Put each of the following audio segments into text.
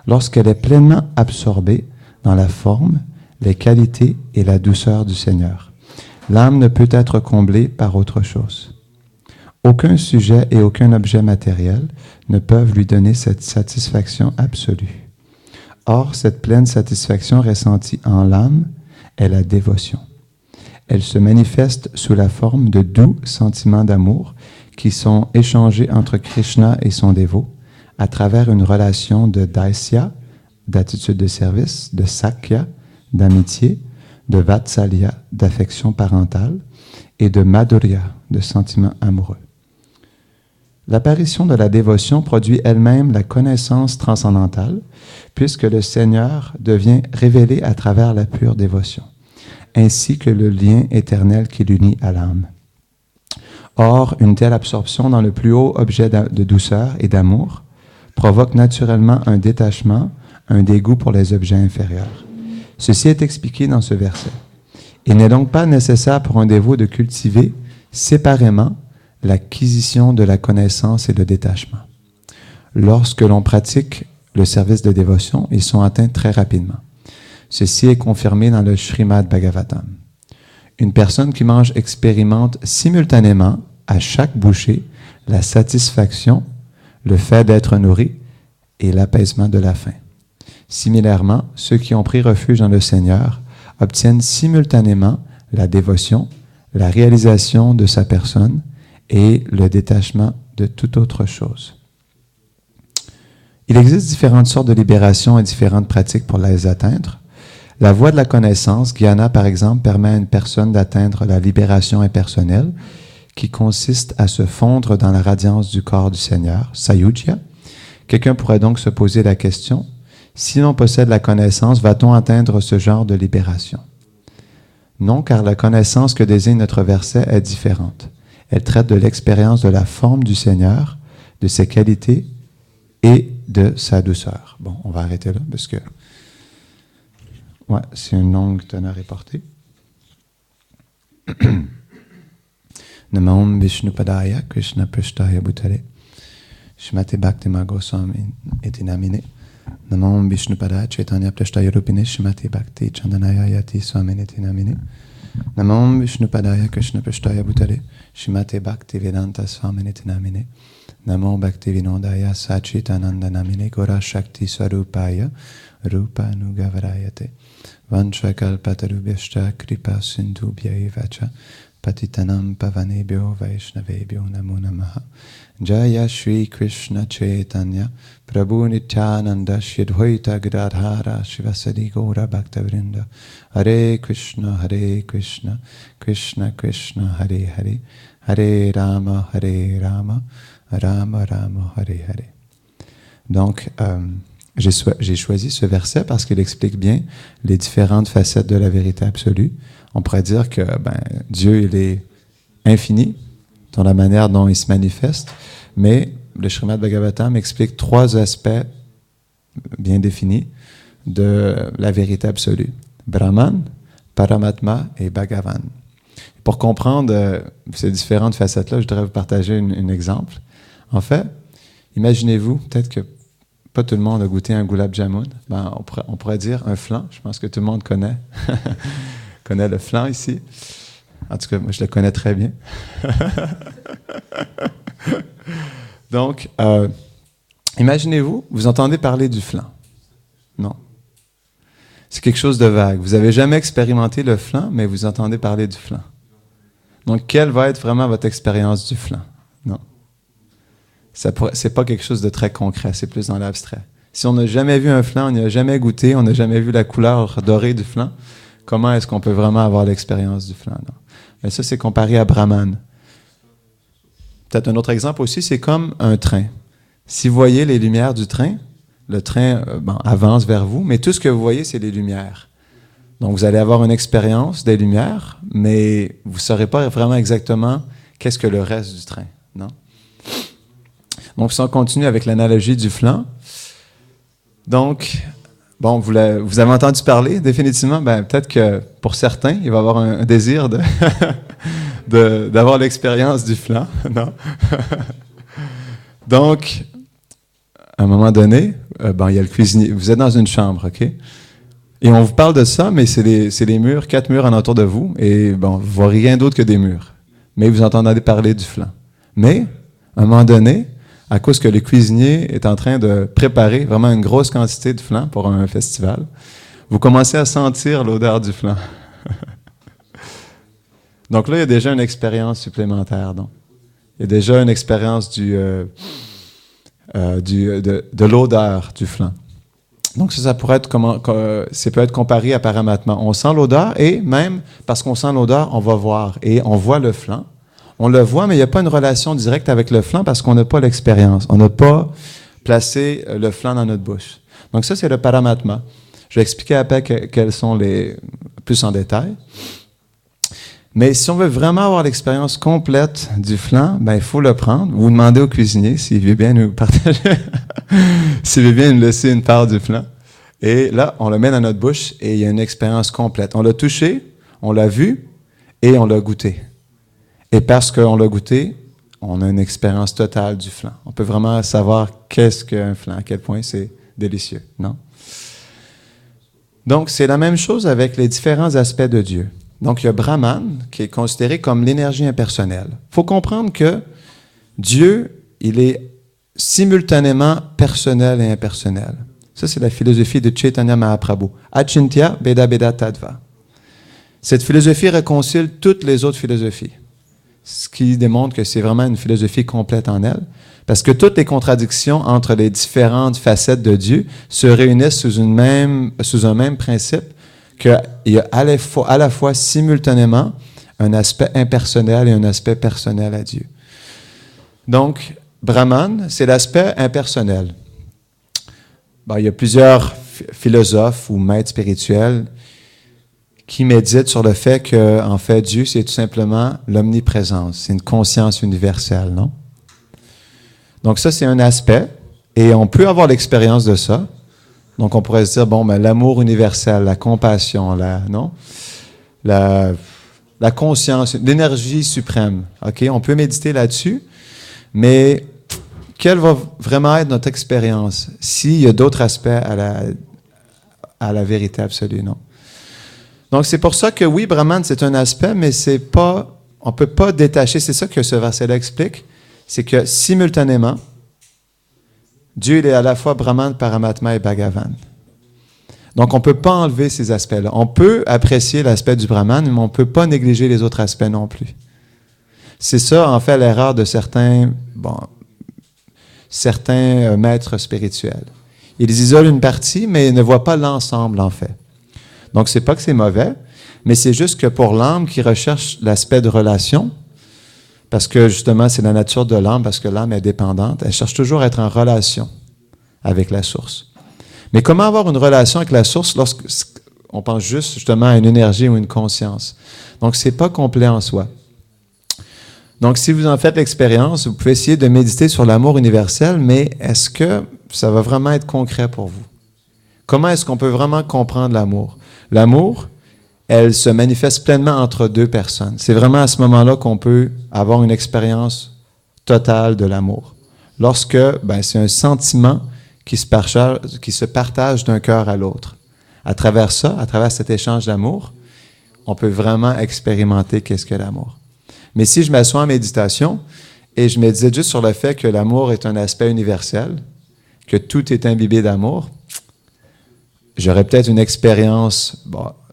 lorsqu'elle est pleinement absorbée dans la forme, les qualités et la douceur du Seigneur. L'âme ne peut être comblée par autre chose. Aucun sujet et aucun objet matériel ne peuvent lui donner cette satisfaction absolue. Or, cette pleine satisfaction ressentie en l'âme est la dévotion. Elle se manifeste sous la forme de doux sentiments d'amour qui sont échangés entre Krishna et son dévot à travers une relation de daisya, d'attitude de service, de sakya, d'amitié, de vatsalya, d'affection parentale, et de madhurya, de sentiments amoureux. L'apparition de la dévotion produit elle-même la connaissance transcendantale, puisque le Seigneur devient révélé à travers la pure dévotion, ainsi que le lien éternel qui l'unit à l'âme. Or, une telle absorption dans le plus haut objet de douceur et d'amour provoque naturellement un détachement, un dégoût pour les objets inférieurs. Ceci est expliqué dans ce verset. Il n'est donc pas nécessaire pour un dévot de cultiver séparément l'acquisition de la connaissance et le détachement. Lorsque l'on pratique le service de dévotion, ils sont atteints très rapidement. Ceci est confirmé dans le Srimad Bhagavatam. Une personne qui mange expérimente simultanément, à chaque bouchée, la satisfaction, le fait d'être nourri et l'apaisement de la faim. Similairement, ceux qui ont pris refuge dans le Seigneur obtiennent simultanément la dévotion, la réalisation de sa personne et le détachement de toute autre chose. Il existe différentes sortes de libération et différentes pratiques pour les atteindre. La voie de la connaissance, Jnana par exemple, permet à une personne d'atteindre la libération impersonnelle qui consiste à se fondre dans la radiance du corps du Seigneur, Sayujya. Quelqu'un pourrait donc se poser la question: si l'on possède la connaissance, va-t-on atteindre ce genre de libération? Non, car la connaissance que désigne notre verset est différente. Elle traite de l'expérience de la forme du Seigneur, de ses qualités et de sa douceur. Bon, on va arrêter là parce que c'est une longue teneur et portée. Namam Vishnupadaya Krishna Prishtaya Bhutale Shrimate Bhakti Goswami iti namine Namam Vishnupadaya Chaitanya Prishtaya Rupine Shrimate Bhakti Chandanaya Yati Swami iti namine Namam Vishnupadaya Krishna Prishtaya Bhutale Shrimate Bhakti Vedanta Swami iti namine Namo Bhakti Vinodaya Sachitananda namine Gora Shakti Swarupaya Rupa Nugavarayate Vanchakalpatarubhyashta Kripa Sindhubhyaevacha Patitanam Pavanebhyo Vaishnavebhyo Namo Namaha Jaya Shri Krishna Chaitanya Prabhu Nityananda Shri Advaita Gadadhara Shivasadi Gaura Bhaktavrinda Hare Krishna Krishna Krishna Hare Hare Hare Rama Rama Rama Hare Hare. Donc, j'ai choisi ce verset parce qu'il explique bien les différentes facettes de la vérité absolue. On pourrait dire que Dieu, il est infini dans la manière dont il se manifeste, mais le Srimad Bhagavatam explique 3 aspects bien définis de la vérité absolue. Brahman, Paramatma et Bhagavan. Pour comprendre ces différentes facettes-là, je voudrais vous partager un exemple. En fait, imaginez-vous, peut-être que pas tout le monde a goûté un gulab jamun. On pourrait dire un flan. Je pense que tout le monde connaît le flan ici. En tout cas, moi, je le connais très bien. Donc, imaginez-vous, vous entendez parler du flan. Non. C'est quelque chose de vague. Vous n'avez jamais expérimenté le flan, mais vous entendez parler du flan. Donc, quelle va être vraiment votre expérience du flan? Non. C'est pas quelque chose de très concret, c'est plus dans l'abstrait. Si on n'a jamais vu un flan, on n'y a jamais goûté, on n'a jamais vu la couleur dorée du flan, comment est-ce qu'on peut vraiment avoir l'expérience du flan? Non. Mais ça, c'est comparé à Brahman. Peut-être un autre exemple aussi, c'est comme un train. Si vous voyez les lumières du train, le train avance vers vous, mais tout ce que vous voyez, c'est les lumières. Donc, vous allez avoir une expérience des lumières, mais vous ne saurez pas vraiment exactement qu'est-ce que le reste du train. Non? Donc, si on continue avec l'analogie du flan, donc, vous avez entendu parler, définitivement, peut-être que pour certains, il va y avoir un désir d'avoir l'expérience du flan, non? Donc, à un moment donné, il y a le cuisinier. Vous êtes dans une chambre, OK? Et on vous parle de ça, mais c'est les murs, 4 murs en autour de vous, et vous ne voyez rien d'autre que des murs. Mais vous entendez parler du flan. Mais, à un moment donné, à cause que le cuisinier est en train de préparer vraiment une grosse quantité de flan pour un festival, vous commencez à sentir l'odeur du flan. Donc là, il y a déjà une expérience supplémentaire. Donc. Il y a déjà une expérience de l'odeur du flan. Donc ça pourrait être ça peut être comparé à paramatma. On sent l'odeur et même parce qu'on sent l'odeur, on va voir et on voit le flan. On le voit, mais il n'y a pas une relation directe avec le flan parce qu'on n'a pas l'expérience. On n'a pas placé le flan dans notre bouche. Donc ça, c'est le paramatma. Je vais expliquer après quels sont les plus en détail. Mais si on veut vraiment avoir l'expérience complète du flan, il faut le prendre. Vous demandez au cuisinier s'il veut bien nous partager, s'il veut bien nous laisser une part du flan. Et là, on le met dans notre bouche et il y a une expérience complète. On l'a touché, on l'a vu et on l'a goûté. Et parce qu'on l'a goûté, on a une expérience totale du flan. On peut vraiment savoir qu'est-ce qu'un flan, à quel point c'est délicieux, non? Donc, c'est la même chose avec les différents aspects de Dieu. Donc, il y a Brahman, qui est considéré comme l'énergie impersonnelle. Il faut comprendre que Dieu, il est simultanément personnel et impersonnel. Ça, c'est la philosophie de Chaitanya Mahaprabhu. Achintya Beda Beda Tattva. Cette philosophie réconcilie toutes les autres philosophies, ce qui démontre que c'est vraiment une philosophie complète en elle, parce que toutes les contradictions entre les différentes facettes de Dieu se réunissent sous un même principe, qu'il y a à la fois simultanément un aspect impersonnel et un aspect personnel à Dieu. Donc, Brahman, c'est l'aspect impersonnel. Il y a plusieurs philosophes ou maîtres spirituels qui méditent sur le fait que, en fait, Dieu, c'est tout simplement l'omniprésence. C'est une conscience universelle, non? Donc ça, c'est un aspect, et on peut avoir l'expérience de ça. Donc, on pourrait se dire, l'amour universel, la compassion, la conscience, l'énergie suprême. OK? On peut méditer là-dessus, mais quelle va vraiment être notre expérience s'il y a d'autres aspects à la vérité absolue, non? Donc, c'est pour ça que oui, Brahman, c'est un aspect, mais on ne peut pas détacher, c'est ça que ce verset-là explique, c'est que simultanément, Dieu, il est à la fois Brahman, Paramatma et Bhagavan. Donc, on ne peut pas enlever ces aspects-là. On peut apprécier l'aspect du Brahman, mais on ne peut pas négliger les autres aspects non plus. C'est ça, en fait, l'erreur de certains maîtres spirituels. Ils isolent une partie, mais ils ne voient pas l'ensemble, en fait. Donc, c'est pas que c'est mauvais, mais c'est juste que pour l'âme qui recherche l'aspect de relation, parce que justement, c'est la nature de l'âme, parce que l'âme est dépendante, elle cherche toujours à être en relation avec la source. Mais comment avoir une relation avec la source lorsqu'on pense juste justement à une énergie ou une conscience? Donc, c'est pas complet en soi. Donc, si vous en faites l'expérience, vous pouvez essayer de méditer sur l'amour universel, mais est-ce que ça va vraiment être concret pour vous? Comment est-ce qu'on peut vraiment comprendre l'amour? L'amour, elle se manifeste pleinement entre deux personnes. C'est vraiment à ce moment-là qu'on peut avoir une expérience totale de l'amour. Lorsque c'est un sentiment qui se partage d'un cœur à l'autre. À travers ça, à travers cet échange d'amour, on peut vraiment expérimenter qu'est-ce que l'amour. Mais si je m'assois en méditation et je médite juste sur le fait que l'amour est un aspect universel, que tout est imbibé d'amour, j'aurais peut-être une expérience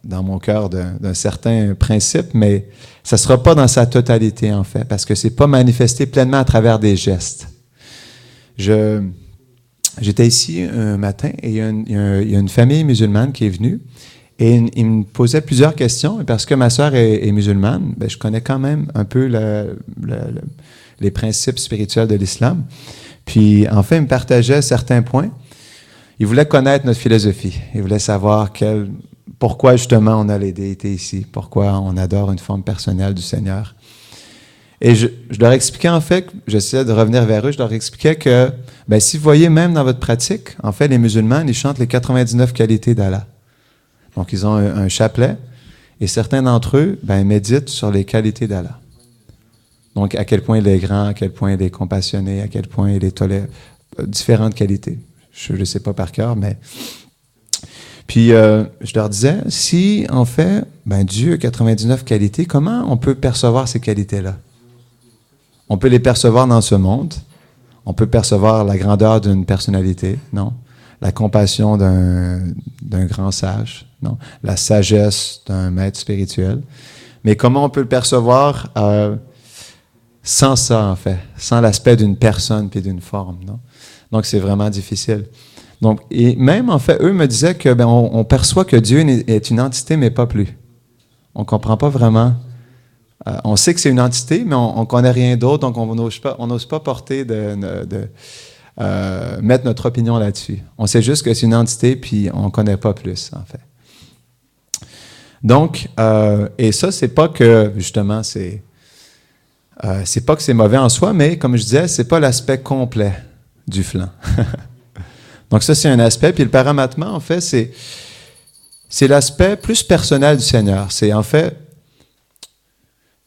dans mon cœur d'un certain principe, mais ça ne sera pas dans sa totalité, en fait, parce que ce n'est pas manifesté pleinement à travers des gestes. J'étais ici un matin et il y a une famille musulmane qui est venue et il me posait plusieurs questions. Et parce que ma sœur est musulmane, je connais quand même un peu les principes spirituels de l'islam. Puis, en fait, il me partageait certains points. Il voulait connaître notre philosophie. Il voulait savoir pourquoi, justement, on a les déités ici, pourquoi on adore une forme personnelle du Seigneur. Et je leur expliquais, en fait, j'essayais de revenir vers eux, je leur expliquais que, si vous voyez même dans votre pratique, en fait, les musulmans, ils chantent les 99 qualités d'Allah. Donc, ils ont un chapelet, et certains d'entre eux, ils méditent sur les qualités d'Allah. Donc, à quel point il est grand, à quel point il est compassionné, à quel point il est tolérant, différentes qualités. je ne le sais pas par cœur, mais... Puis, je leur disais, si, en fait, Dieu a 99 qualités, comment on peut percevoir ces qualités-là? On peut les percevoir dans ce monde. On peut percevoir la grandeur d'une personnalité, non? La compassion d'un grand sage, non? La sagesse d'un maître spirituel. Mais comment on peut le percevoir sans ça, en fait? Sans l'aspect d'une personne puis d'une forme, non? Donc, c'est vraiment difficile. Donc, et même, en fait, eux me disaient que on perçoit que Dieu est une entité, mais pas plus. On ne comprend pas vraiment. On sait que c'est une entité, mais on ne connaît rien d'autre, donc on n'ose pas porter mettre notre opinion là-dessus. On sait juste que c'est une entité, puis on ne connaît pas plus, en fait. Donc, et ça, c'est pas que, justement, c'est pas que c'est mauvais en soi, mais comme je disais, c'est pas l'aspect complet du flanc. Donc ça, c'est un aspect. Puis le paramatma, en fait, c'est l'aspect plus personnel du Seigneur. C'est en fait,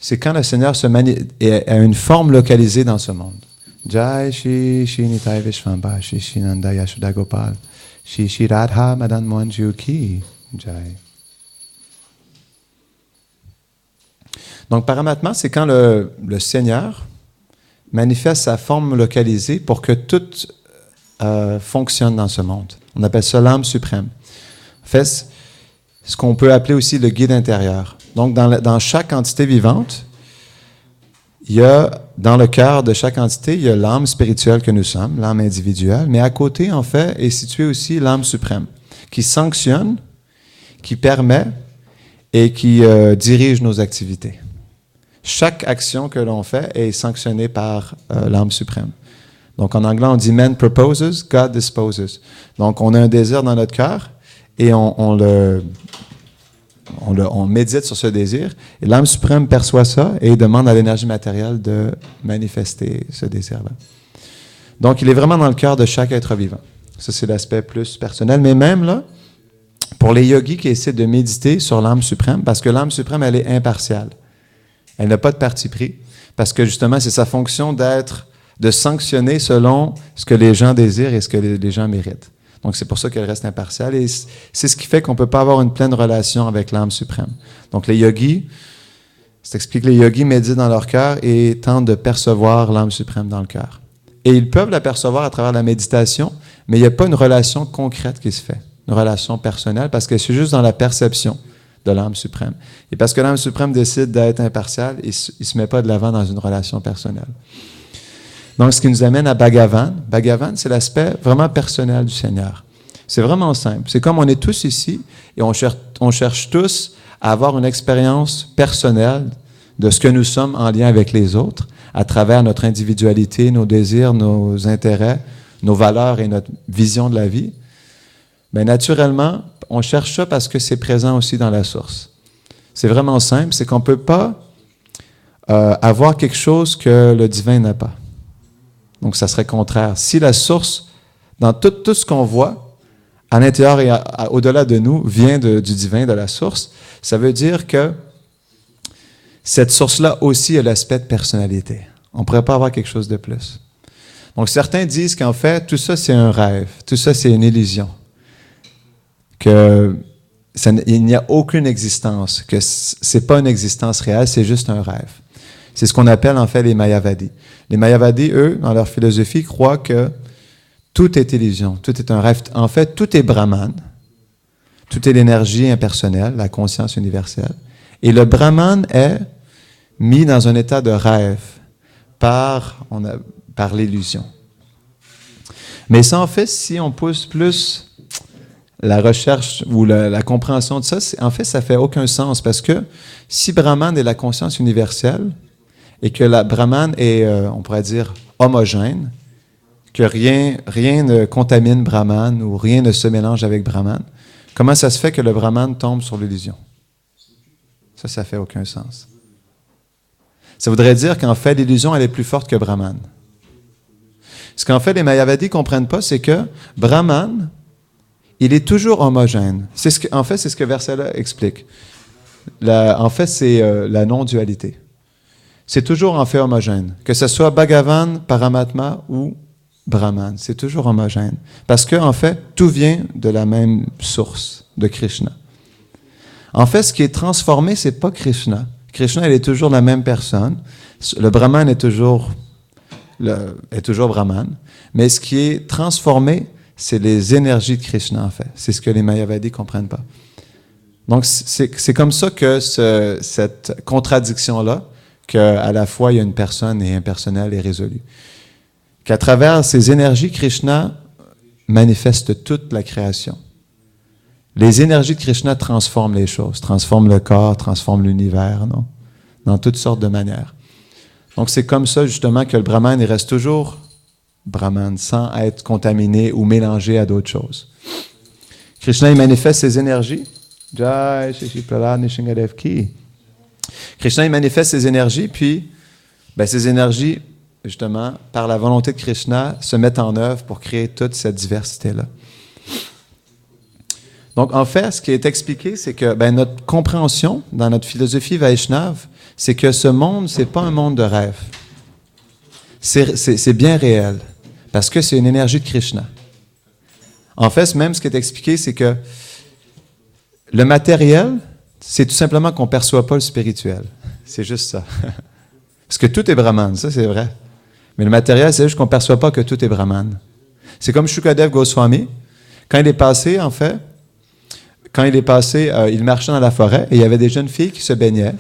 c'est quand le Seigneur a une forme localisée dans ce monde. Jai Shri Shri Nitai Vishvamba Shri Shri Nanda Yashoda Gopal Shri Shri Radha Madan Mohan Jiu Ki Jai. Donc paramatma, c'est quand le Seigneur manifeste sa forme localisée pour que tout fonctionne dans ce monde. On appelle ça l'âme suprême. En fait, ce qu'on peut appeler aussi le guide intérieur. Donc, dans chaque entité vivante, il y a, dans le cœur de chaque entité, il y a l'âme spirituelle que nous sommes, l'âme individuelle, mais à côté, en fait, est située aussi l'âme suprême, qui sanctionne, qui permet et qui dirige nos activités. Chaque action que l'on fait est sanctionnée par l'âme suprême. Donc, en anglais, on dit « Man proposes, God disposes ». Donc, on a un désir dans notre cœur et on médite sur ce désir. Et l'âme suprême perçoit ça et demande à l'énergie matérielle de manifester ce désir-là. Donc, il est vraiment dans le cœur de chaque être vivant. Ça, c'est l'aspect plus personnel. Mais même là, pour les yogis qui essaient de méditer sur l'âme suprême, parce que l'âme suprême, elle est impartiale. Elle n'a pas de parti pris, parce que justement, c'est sa fonction de sanctionner selon ce que les gens désirent et ce que les gens méritent. Donc, c'est pour ça qu'elle reste impartiale. Et c'est ce qui fait qu'on ne peut pas avoir une pleine relation avec l'âme suprême. Donc, les yogis, ça explique que les yogis méditent dans leur cœur et tentent de percevoir l'âme suprême dans le cœur. Et ils peuvent la percevoir à travers la méditation, mais il n'y a pas une relation concrète qui se fait, une relation personnelle, parce que c'est juste dans la perception de l'âme suprême. Et parce que l'âme suprême décide d'être impartiale, il ne se met pas de l'avant dans une relation personnelle. Donc, ce qui nous amène à Bhagavan. Bhagavan, c'est l'aspect vraiment personnel du Seigneur. C'est vraiment simple. C'est comme on est tous ici et on cherche tous à avoir une expérience personnelle de ce que nous sommes en lien avec les autres à travers notre individualité, nos désirs, nos intérêts, nos valeurs et notre vision de la vie. Mais naturellement, on cherche ça parce que c'est présent aussi dans la source. C'est vraiment simple. C'est qu'on ne peut pas avoir quelque chose que le divin n'a pas. Donc, ça serait contraire. Si la source, dans tout ce qu'on voit, à l'intérieur et au-delà de nous, vient du divin, de la source, ça veut dire que cette source-là aussi a l'aspect de personnalité. On ne pourrait pas avoir quelque chose de plus. Donc, certains disent qu'en fait, tout ça, c'est un rêve. Tout ça, c'est une illusion. Il n'y a aucune existence, que ce n'est pas une existence réelle, c'est juste un rêve. C'est ce qu'on appelle en fait les Mayavadis. Les Mayavadis, eux, dans leur philosophie, croient que tout est illusion, tout est un rêve. En fait, tout est Brahman, tout est l'énergie impersonnelle, la conscience universelle. Et le Brahman est mis dans un état de rêve par l'illusion. Mais ça, en fait, si on pousse plus la recherche ou la compréhension de ça, en fait, ça fait aucun sens parce que si Brahman est la conscience universelle, et que la Brahman est, on pourrait dire, homogène, que rien ne contamine Brahman ou rien ne se mélange avec Brahman, comment ça se fait que le Brahman tombe sur l'illusion? Ça fait aucun sens. Ça voudrait dire qu'en fait, l'illusion, elle est plus forte que Brahman. Ce qu'en fait, les Mayavadis ne comprennent pas, c'est que Brahman, il est toujours homogène. En fait, c'est ce que verset-là explique. En fait, c'est la non-dualité. C'est toujours en fait homogène. Que ce soit Bhagavan, Paramatma ou Brahman. C'est toujours homogène. Parce que, en fait, tout vient de la même source, de Krishna. En fait, ce qui est transformé, c'est pas Krishna. Krishna, il est toujours la même personne. Le Brahman est toujours Brahman. Mais ce qui est transformé, c'est les énergies de Krishna, en fait. C'est ce que les Mayavadis ne comprennent pas. Donc, c'est comme ça que cette contradiction-là, qu'à la fois, il y a une personne et impersonnelle est résolue. Qu'à travers ces énergies, Krishna manifeste toute la création. Les énergies de Krishna transforment les choses, transforment le corps, transforment l'univers, non? Dans toutes sortes de manières. Donc, c'est comme ça, justement, que le Brahman, il reste toujours Brahman, sans être contaminé ou mélangé à d'autres choses. Krishna, il manifeste ses énergies. Jai Shri Prahlad Nishingadev Ki. Krishna, il manifeste ses énergies, puis ces énergies, justement, par la volonté de Krishna, se mettent en œuvre pour créer toute cette diversité-là. Donc, en fait, ce qui est expliqué, c'est que notre compréhension, dans notre philosophie Vaishnave, c'est que ce monde, c'est pas un monde de rêve. C'est bien réel, parce que c'est une énergie de Krishna. En fait, même ce qui est expliqué, c'est que le matériel, c'est tout simplement qu'on ne perçoit pas le spirituel. C'est juste ça. Parce que tout est Brahman, ça c'est vrai. Mais le matériel, c'est juste qu'on ne perçoit pas que tout est Brahman. C'est comme Shukadev Goswami. Quand il est passé, en fait, il marchait dans la forêt et il y avait des jeunes filles qui se baignaient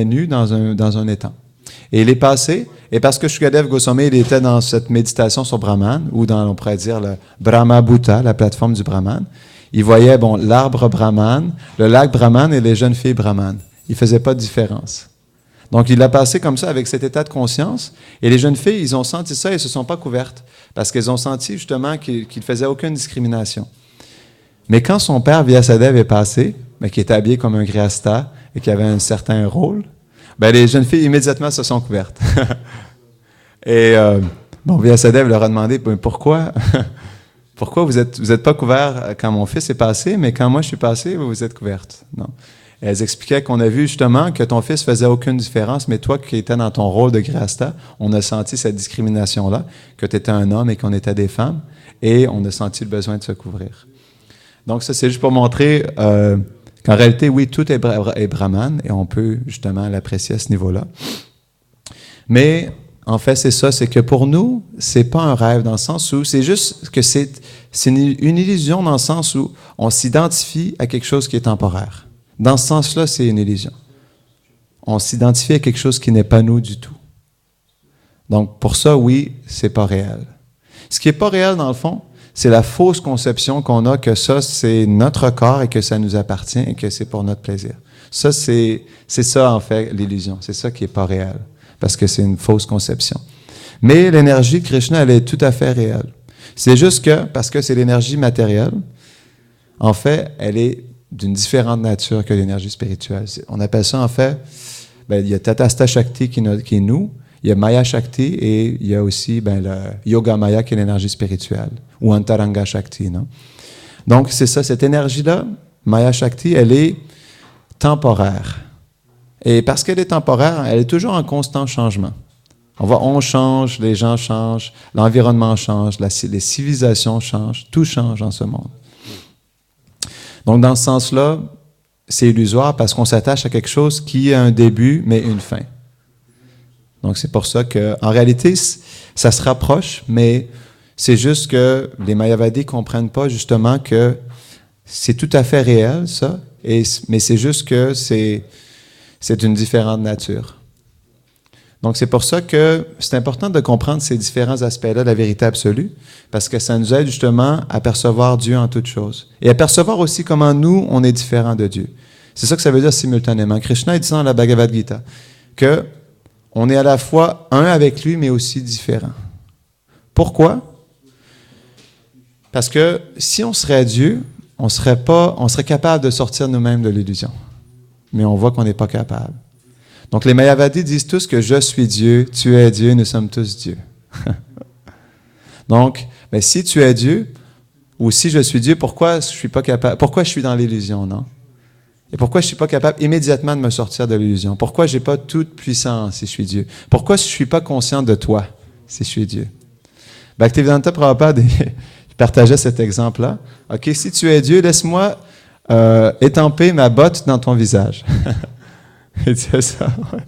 nues dans un étang. Et il est passé, et parce que Shukadev Goswami, il était dans cette méditation sur Brahman, ou dans, on pourrait dire, le Brahma Bhuta, la plateforme du Brahman, il voyait, l'arbre Brahman, le lac Brahman et les jeunes filles Brahman. Il ne faisait pas de différence. Donc, il a passé comme ça avec cet état de conscience, et les jeunes filles, ils ont senti ça et ne se sont pas couvertes, parce qu'elles ont senti justement qu'il ne faisait aucune discrimination. Mais quand son père, Vyasadeva, est passé, qui était habillé comme un gréhasta et qui avait un certain rôle, les jeunes filles immédiatement se sont couvertes. Et Vyasadeva leur a demandé pourquoi vous êtes pas couverts quand mon fils est passé, mais quand moi je suis passé, vous êtes couvertes. Non. Et elles expliquaient qu'on a vu justement que ton fils faisait aucune différence, mais toi qui étais dans ton rôle de gréhasta, on a senti cette discrimination-là, que tu étais un homme et qu'on était des femmes, et on a senti le besoin de se couvrir. Donc ça, c'est juste pour montrer qu'en réalité, oui, tout est Brahman, et on peut justement l'apprécier à ce niveau-là. Mais en fait, c'est ça, c'est que pour nous, c'est pas un rêve dans le sens où c'est juste que c'est une illusion dans le sens où on s'identifie à quelque chose qui est temporaire. Dans ce sens-là, c'est une illusion. On s'identifie à quelque chose qui n'est pas nous du tout. Donc, pour ça, oui, c'est pas réel. Ce qui est pas réel, dans le fond, c'est la fausse conception qu'on a que ça, c'est notre corps et que ça nous appartient et que c'est pour notre plaisir. Ça, c'est ça, en fait, l'illusion. C'est ça qui est pas réel. Parce que c'est une fausse conception. Mais l'énergie de Krishna, elle est tout à fait réelle. C'est juste que, parce que c'est l'énergie matérielle, en fait, elle est d'une différente nature que l'énergie spirituelle. On appelle ça, en fait, il y a Tatastha Shakti qui est nous, il y a Maya Shakti et il y a aussi le Yoga Maya qui est l'énergie spirituelle, ou Antaranga Shakti, non? Donc, c'est ça, cette énergie-là, Maya Shakti, elle est temporaire. Et parce qu'elle est temporaire, elle est toujours en constant changement. On change, les gens changent, l'environnement change, les civilisations changent, tout change dans ce monde. Donc, dans ce sens-là, c'est illusoire parce qu'on s'attache à quelque chose qui a un début, mais une fin. Donc, c'est pour ça qu'en réalité, ça se rapproche, mais c'est juste que les Mayavadis ne comprennent pas justement que c'est tout à fait réel, ça, mais c'est juste que c'est d'une différente nature. Donc, c'est pour ça que c'est important de comprendre ces différents aspects-là de la vérité absolue, parce que ça nous aide justement à percevoir Dieu en toutes choses. Et à percevoir aussi comment nous, on est différents de Dieu. C'est ça que ça veut dire simultanément. Krishna dit dans la Bhagavad Gita, qu'on est à la fois un avec lui, mais aussi différent. Pourquoi? Parce que si on serait Dieu, on serait capable de sortir nous-mêmes de l'illusion. Mais on voit qu'on n'est pas capable. Donc, les Mayavadis disent tous que je suis Dieu, tu es Dieu, nous sommes tous Dieu. Donc, si tu es Dieu, ou si je suis Dieu, pourquoi je suis pas capable, pourquoi je suis dans l'illusion, non? Et pourquoi je suis pas capable immédiatement de me sortir de l'illusion? Pourquoi j'ai pas toute puissance si je suis Dieu? Pourquoi je suis pas conscient de toi si je suis Dieu? Bhaktivedanta Prabhupada, il partageait cet exemple-là. OK, si tu es Dieu, laisse-moi étamper ma botte dans ton visage. Il disait ça. Ouais.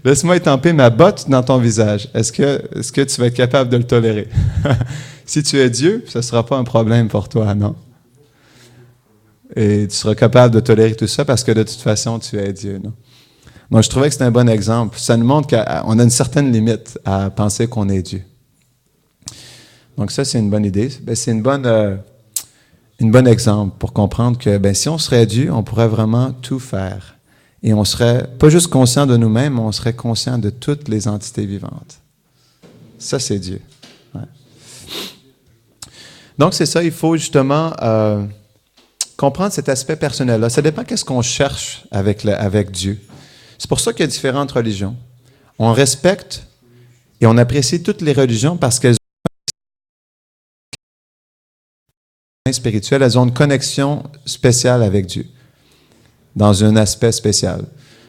Laisse-moi étamper ma botte dans ton visage. Est-ce que tu vas être capable de le tolérer? Si tu es Dieu, ce ne sera pas un problème pour toi, non? Et tu seras capable de tolérer tout ça parce que de toute façon, tu es Dieu, non? Donc, je trouvais que c'était un bon exemple. Ça nous montre qu'on a une certaine limite à penser qu'on est Dieu. Donc, ça, c'est une bonne idée. Ben, c'est une bonne exemple pour comprendre que si on serait Dieu, on pourrait vraiment tout faire. Et on serait pas juste conscient de nous-mêmes, mais on serait conscient de toutes les entités vivantes. Ça, c'est Dieu. Ouais. Donc, c'est ça, il faut justement comprendre cet aspect personnel-là. Ça dépend qu'est-ce qu'on cherche avec Dieu. C'est pour ça qu'il y a différentes religions. On respecte et on apprécie toutes les religions parce qu'elles ont spirituel, elles ont une connexion spéciale avec Dieu, dans un aspect spécial.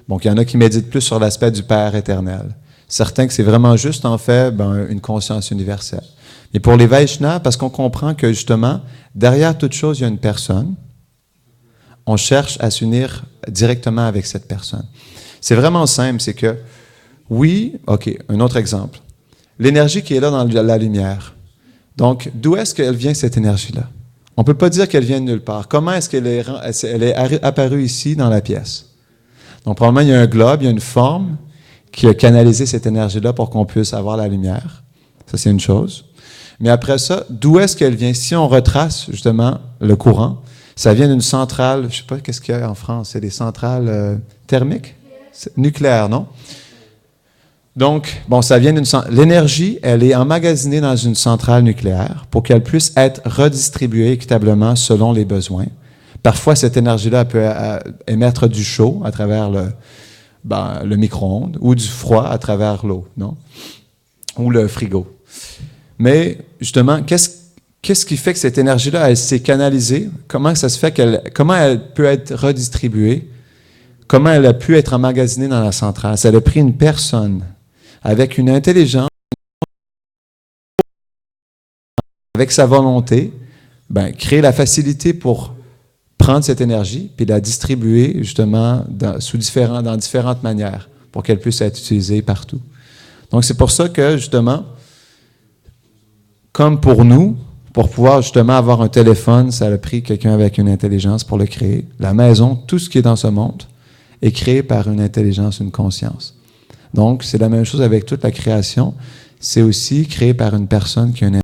Donc, il y en a qui méditent plus sur l'aspect du Père éternel. Certains que c'est vraiment juste, en fait, une conscience universelle. Mais pour les Vaishnavas, parce qu'on comprend que, justement, derrière toute chose, il y a une personne, on cherche à s'unir directement avec cette personne. C'est vraiment simple, c'est que, oui, OK, un autre exemple. L'énergie qui est là dans la lumière. Donc, d'où est-ce qu'elle vient, cette énergie-là? On ne peut pas dire qu'elle vient de nulle part. Comment est-ce qu'elle est apparue ici dans la pièce? Donc, probablement, il y a un globe, il y a une forme qui a canalisé cette énergie-là pour qu'on puisse avoir la lumière. Ça, c'est une chose. Mais après ça, d'où est-ce qu'elle vient? Si on retrace, justement, le courant, ça vient d'une centrale, je ne sais pas qu'est-ce qu'il y a en France, c'est des centrales thermiques? Nucléaires, non? Donc, ça vient d'une centrale. L'énergie, elle est emmagasinée dans une centrale nucléaire pour qu'elle puisse être redistribuée équitablement selon les besoins. Parfois, cette énergie-là peut émettre du chaud à travers le micro-ondes ou du froid à travers l'eau, non? Ou le frigo. Mais, justement, qu'est-ce qui fait que cette énergie-là, elle s'est canalisée? Comment ça se fait comment elle peut être redistribuée? Comment elle a pu être emmagasinée dans la centrale? Ça a pris une personne avec une intelligence, avec sa volonté, créer la facilité pour prendre cette énergie puis la distribuer justement dans différentes manières pour qu'elle puisse être utilisée partout. Donc, c'est pour ça que, justement, comme pour nous, pour pouvoir justement avoir un téléphone, ça a pris quelqu'un avec une intelligence pour le créer. La maison, tout ce qui est dans ce monde, est créé par une intelligence, une conscience. Donc, c'est la même chose avec toute la création. C'est aussi créé par une personne qui a une énergie.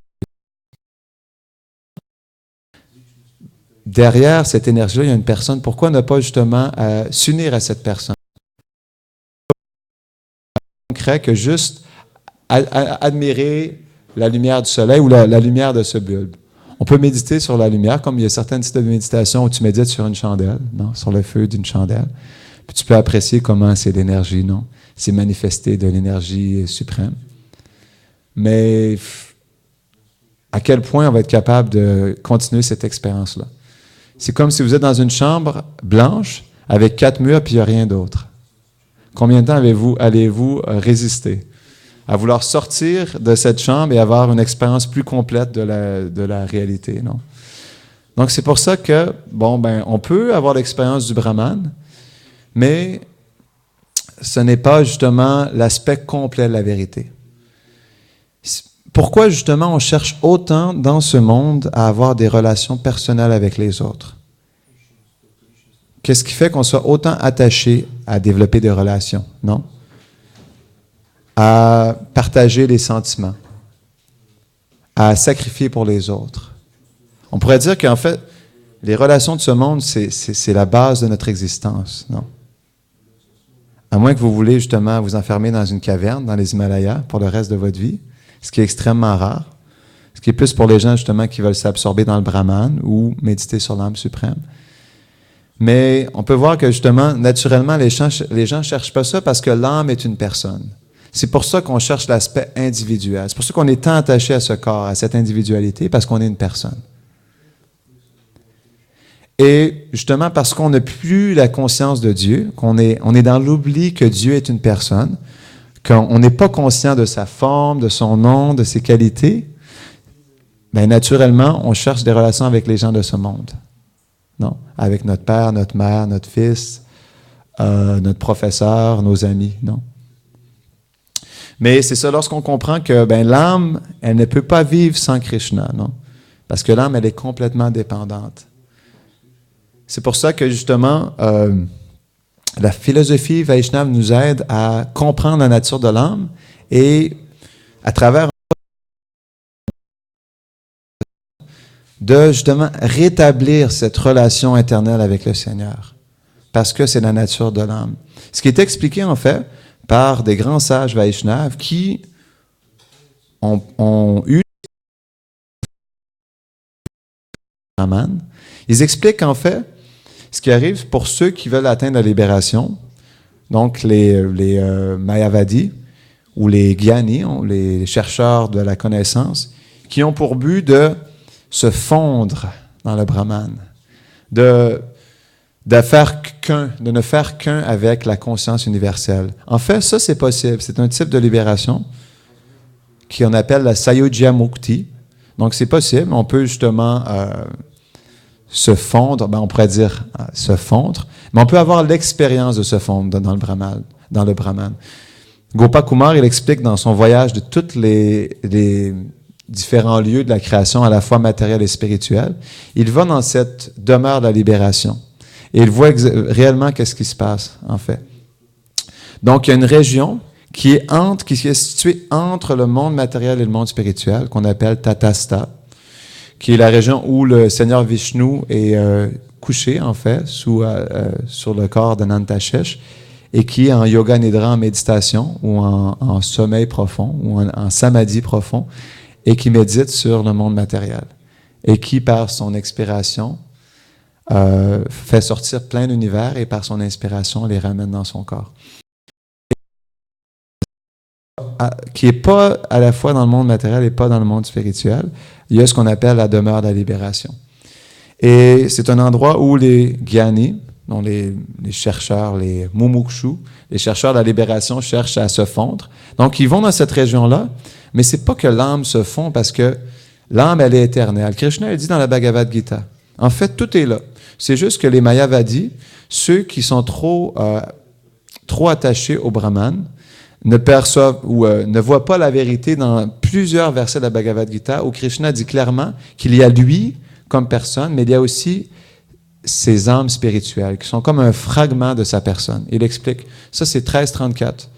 Derrière cette énergie-là, il y a une personne. Pourquoi ne pas justement s'unir à cette personne? Concret que juste admirer la lumière du soleil ou la lumière de ce bulbe. On peut méditer sur la lumière, comme il y a certaines types de méditation où tu médites sur une chandelle, non? Sur le feu d'une chandelle. Puis tu peux apprécier comment c'est l'énergie, non? C'est manifesté de l'énergie suprême. Mais à quel point on va être capable de continuer cette expérience-là? C'est comme si vous êtes dans une chambre blanche avec 4 murs puis il n'y a rien d'autre. Combien de temps allez-vous résister à vouloir sortir de cette chambre et avoir une expérience plus complète de la réalité, non? Donc, c'est pour ça que, on peut avoir l'expérience du Brahman, mais ce n'est pas justement l'aspect complet de la vérité. Pourquoi justement on cherche autant dans ce monde à avoir des relations personnelles avec les autres? Qu'est-ce qui fait qu'on soit autant attaché à développer des relations, non? À partager les sentiments, à sacrifier pour les autres. On pourrait dire qu'en fait, les relations de ce monde, c'est la base de notre existence, non? À moins que vous voulez justement vous enfermer dans une caverne, dans les Himalayas, pour le reste de votre vie, ce qui est extrêmement rare, ce qui est plus pour les gens justement qui veulent s'absorber dans le Brahman ou méditer sur l'âme suprême. Mais on peut voir que justement, naturellement, les gens ne cherchent pas ça parce que l'âme est une personne. C'est pour ça qu'on cherche l'aspect individuel. C'est pour ça qu'on est tant attaché à ce corps, à cette individualité, parce qu'on est une personne. Et justement, parce qu'on n'a plus la conscience de Dieu, on est dans l'oubli que Dieu est une personne, qu'on n'est pas conscient de sa forme, de son nom, de ses qualités, ben naturellement, on cherche des relations avec les gens de ce monde. Non? Avec notre père, notre mère, notre fils, notre professeur, nos amis. Non? Mais c'est ça, lorsqu'on comprend que ben, l'âme, elle ne peut pas vivre sans Krishna, non? Parce que l'âme, elle est complètement dépendante. C'est pour ça que, justement, la philosophie Vaishnava nous aide à comprendre la nature de l'âme et, à travers de, justement, rétablir cette relation éternelle avec le Seigneur. Parce que c'est la nature de l'âme. Ce qui est expliqué, en fait, par des grands sages Vaishnavas qui ont eu Brahman. Ils expliquent en fait ce qui arrive pour ceux qui veulent atteindre la libération, donc les Mayavadis ou les Gyani, les chercheurs de la connaissance, qui ont pour but de se fondre dans le Brahman, de ne faire qu'un avec la conscience universelle. En fait, ça, c'est possible. C'est un type de libération qu'on appelle la Sayojya Mukti. Donc, c'est possible. On peut justement se fondre, ben, on pourrait dire se fondre, mais on peut avoir l'expérience de se fondre dans le Brahman. Gopakumar, il explique dans son voyage de tous les différents lieux de la création, à la fois matérielle et spirituelle, il va dans cette demeure de la libération. Et il voit réellement qu'est-ce qui se passe, en fait. Donc, il y a une région qui est située entre le monde matériel et le monde spirituel, qu'on appelle Tatastha, qui est la région où le Seigneur Vishnu est couché, en fait, sur le corps d'Anantashesh, et qui est en yoga nidra, en méditation, ou en sommeil profond, ou en samadhi profond, et qui médite sur le monde matériel, et qui, par son expiration, fait sortir plein d'univers et par son inspiration les ramène dans son corps. Qui n'est pas à la fois dans le monde matériel et pas dans le monde spirituel, il y a ce qu'on appelle la demeure de la libération. Et c'est un endroit où les Gyani, dont les chercheurs, les Mumukshu, les chercheurs de la libération cherchent à se fondre. Donc, ils vont dans cette région-là, mais c'est pas que l'âme se fond parce que l'âme, elle est éternelle. Krishna, il dit dans la Bhagavad Gita, en fait, tout est là. C'est juste que les Mayavadis, ceux qui sont trop attachés au Brahman, ne perçoivent ou ne voient pas la vérité dans plusieurs versets de la Bhagavad Gita où Krishna dit clairement qu'il y a lui comme personne, mais il y a aussi ses âmes spirituelles qui sont comme un fragment de sa personne. Il explique. Ça, c'est 13.34.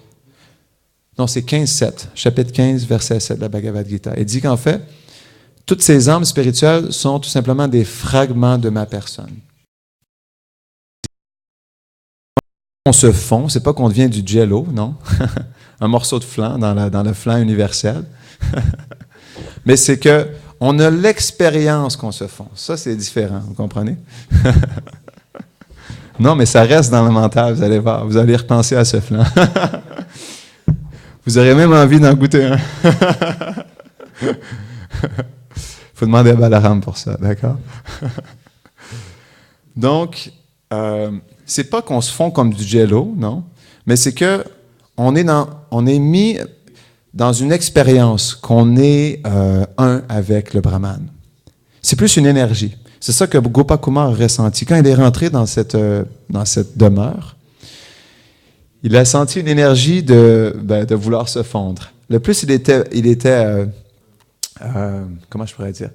Non, c'est 15.7. Chapitre 15, verset 7 de la Bhagavad Gita. Il dit qu'en fait, toutes ces âmes spirituelles sont tout simplement des fragments de ma personne. On se fond, c'est pas qu'on devient du jello, non? Un morceau de flan dans le flan universel. Mais c'est que on a l'expérience qu'on se fond. Ça, c'est différent, vous comprenez? Non, mais ça reste dans le mental, vous allez voir. Vous allez repenser à ce flan. Vous aurez même envie d'en goûter un. Faut demander à Balaram pour ça, d'accord? Donc, c'est pas qu'on se fond comme du jello, non, mais c'est que on est mis dans une expérience qu'on est un avec le Brahman. C'est plus une énergie. C'est ça que Gopakumar a ressenti. Quand il est rentré dans cette demeure, il a senti une énergie de vouloir se fondre. Le plus il était comment je pourrais dire,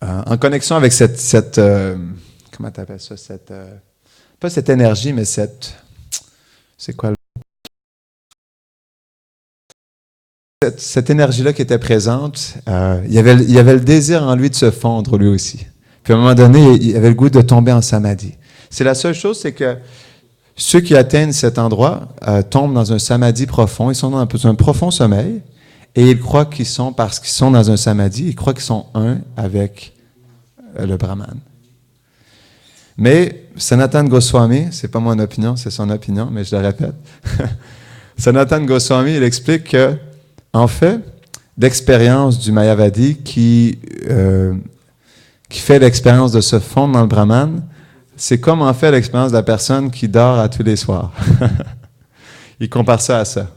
en connexion avec cette comment tu appelles ça, pas cette énergie, mais c'est quoi cette énergie-là qui était présente, il y avait le désir en lui de se fondre lui aussi. Puis à un moment donné, il avait le goût de tomber en samadhi. C'est la seule chose, c'est que ceux qui atteignent cet endroit tombent dans un samadhi profond, ils sont dans un profond sommeil, et ils croient parce qu'ils sont dans un samadhi, ils croient qu'ils sont un avec le Brahman. Mais Sanatan Goswami, c'est pas mon opinion, c'est son opinion, mais je le répète. Sanatan Goswami, il explique que, en fait, l'expérience du Mayavadi qui fait l'expérience de se fondre dans le Brahman, c'est comme en fait l'expérience de la personne qui dort à tous les soirs. Il compare ça à ça.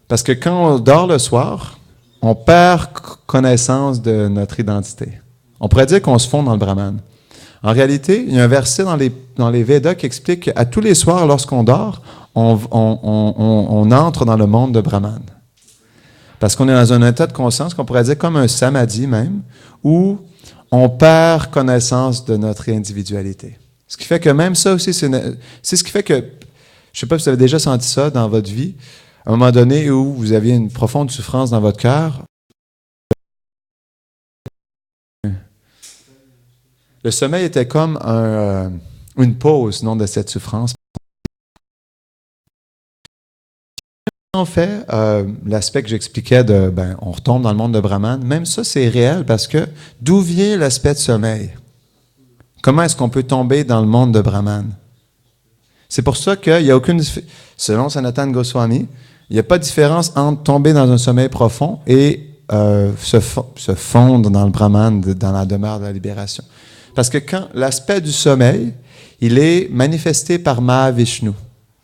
Parce que quand on dort le soir, on perd connaissance de notre identité. On pourrait dire qu'on se fond dans le Brahman. En réalité, il y a un verset dans les Védas qui explique qu'à tous les soirs, lorsqu'on dort, on entre dans le monde de Brahman. Parce qu'on est dans un état de conscience qu'on pourrait dire comme un samadhi même, où on perd connaissance de notre individualité. Ce qui fait que même ça aussi, c'est ce qui fait que, je ne sais pas si vous avez déjà senti ça dans votre vie, à un moment donné où vous aviez une profonde souffrance dans votre cœur, le sommeil était comme une pause, non, de cette souffrance. En fait, l'aspect que j'expliquais on retombe dans le monde de Brahman, même ça, c'est réel parce que d'où vient l'aspect de sommeil? Comment est-ce qu'on peut tomber dans le monde de Brahman? C'est pour ça qu'il n'y a aucune, selon Sanatana Goswami, il n'y a pas de différence entre tomber dans un sommeil profond et se fondre dans le Brahman, dans la demeure de la libération. Parce que quand l'aspect du sommeil, il est manifesté par Mahavishnu.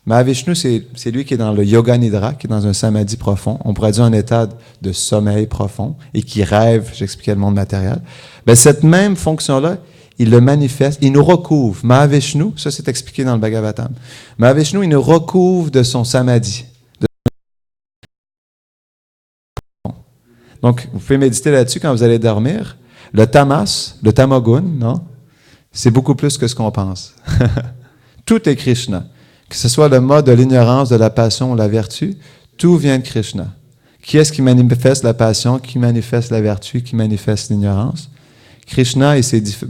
Mahavishnu, c'est lui qui est dans le Yoga Nidra, qui est dans un samadhi profond. On pourrait dire un état de sommeil profond et qui rêve, j'expliquais le monde matériel. Ben, cette même fonction-là, il le manifeste, il nous recouvre. Mahavishnu, ça c'est expliqué dans le Bhagavatam. Mahavishnu, il nous recouvre de son samadhi. Donc, vous pouvez méditer là-dessus quand vous allez dormir. Le tamas, le tamagun, non? C'est beaucoup plus que ce qu'on pense. Tout est Krishna. Que ce soit le mode de l'ignorance, de la passion ou la vertu, tout vient de Krishna. Qui est-ce qui manifeste la passion, qui manifeste la vertu, qui manifeste l'ignorance? Krishna et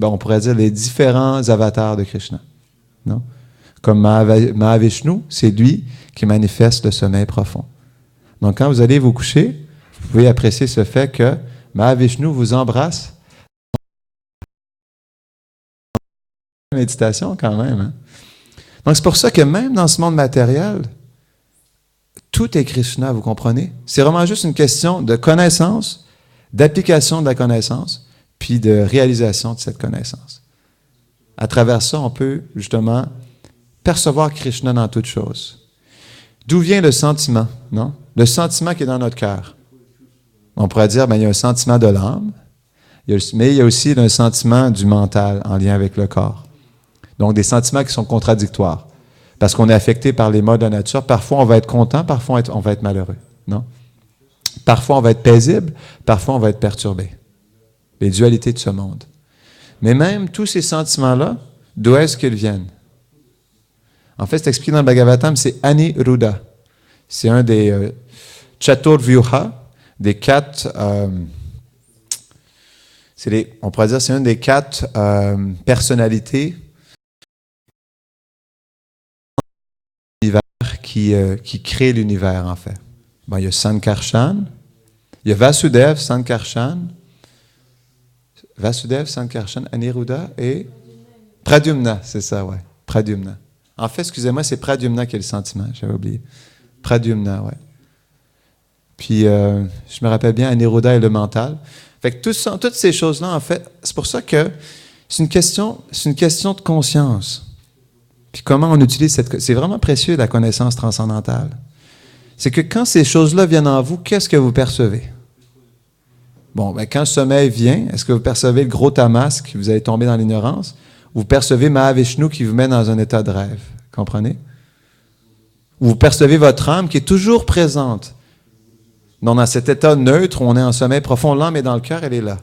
on pourrait dire les différents avatars de Krishna. Non? Comme Mahavishnu, c'est lui qui manifeste le sommeil profond. Donc, quand vous allez vous coucher, vous pouvez apprécier ce fait que Mahavishnu vous embrasse. Méditation quand même. Hein? Donc, c'est pour ça que même dans ce monde matériel, tout est Krishna, vous comprenez? C'est vraiment juste une question de connaissance, d'application de la connaissance, puis de réalisation de cette connaissance. À travers ça, on peut justement percevoir Krishna dans toutes choses. D'où vient le sentiment, non? Le sentiment qui est dans notre cœur. On pourrait dire, il y a un sentiment de l'âme, mais il y a aussi un sentiment du mental en lien avec le corps. Donc, des sentiments qui sont contradictoires. Parce qu'on est affecté par les modes de la nature. Parfois, on va être content, parfois, on va être malheureux. Non? Parfois, on va être paisible, parfois, on va être perturbé. Les dualités de ce monde. Mais même tous ces sentiments-là, d'où est-ce qu'ils viennent? En fait, c'est expliqué dans le Bhagavatam, c'est Aniruddha. C'est un des Chaturvyuha, des 4... on pourrait dire c'est une des 4 personnalités qui crée l'univers, en fait. Bon, il y a Sankarshan, il y a Vasudev, Sankarshan, Aniruddha et Pradyumna, c'est ça, ouais. Pradyumna. En fait, excusez-moi, c'est Pradyumna qui est le sentiment, j'avais oublié. Pradyumna, ouais. Puis, je me rappelle bien, Aniruddha est le mental. Fait que toutes ces choses-là, en fait, c'est pour ça que c'est une question de conscience. Puis comment on utilise c'est vraiment précieux, la connaissance transcendantale. C'est que quand ces choses-là viennent en vous, qu'est-ce que vous percevez? Bon, quand le sommeil vient, est-ce que vous percevez le gros tamas, que vous allez tomber dans l'ignorance? Ou vous percevez Mahavishnu qui vous met dans un état de rêve? Comprenez? Ou vous percevez votre âme qui est toujours présente. Donc, dans cet état neutre où on est en sommeil profond, l'âme est dans le cœur, elle est là.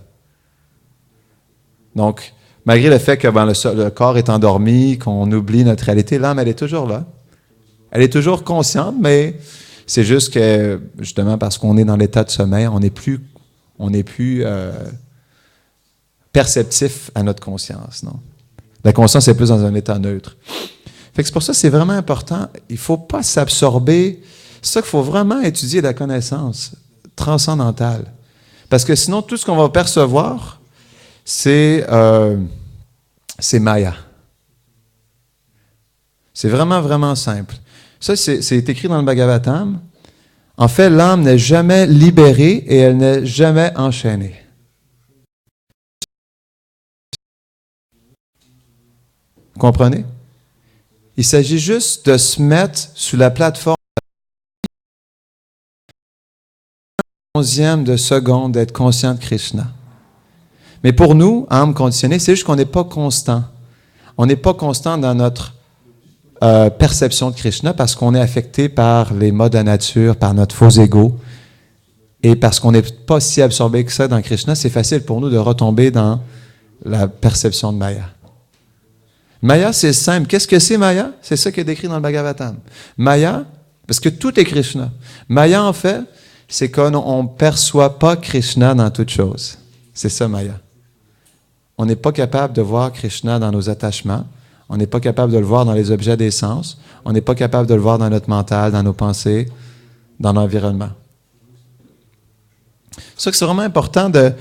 Donc, malgré le fait que le corps est endormi, qu'on oublie notre réalité, l'âme, elle est toujours là. Elle est toujours consciente, mais c'est juste que, justement, parce qu'on est dans l'état de sommeil, on n'est plus perceptif à notre conscience, non? La conscience est plus dans un état neutre. Fait que c'est pour ça que c'est vraiment important. Il ne faut pas s'absorber. C'est ça qu'il faut vraiment étudier la connaissance transcendantale. Parce que sinon, tout ce qu'on va percevoir, c'est Maya. C'est vraiment, vraiment simple. Ça, c'est écrit dans le Bhagavatam. En fait, l'âme n'est jamais libérée et elle n'est jamais enchaînée. Vous comprenez? Il s'agit juste de se mettre sous la plateforme onzième de seconde d'être conscient de Krishna. Mais pour nous, âme conditionnée, c'est juste qu'on n'est pas constant. On n'est pas constant dans notre perception de Krishna parce qu'on est affecté par les modes de la nature, par notre faux ego. Et parce qu'on n'est pas si absorbé que ça dans Krishna, c'est facile pour nous de retomber dans la perception de Maya. Maya, c'est simple. Qu'est-ce que c'est Maya? C'est ça qui est décrit dans le Bhagavatam. Maya, parce que tout est Krishna. Maya, en fait, c'est qu'on ne perçoit pas Krishna dans toute chose. C'est ça, Maya. On n'est pas capable de voir Krishna dans nos attachements. On n'est pas capable de le voir dans les objets des sens. On n'est pas capable de le voir dans notre mental, dans nos pensées, dans l'environnement. C'est ça que c'est vraiment important de...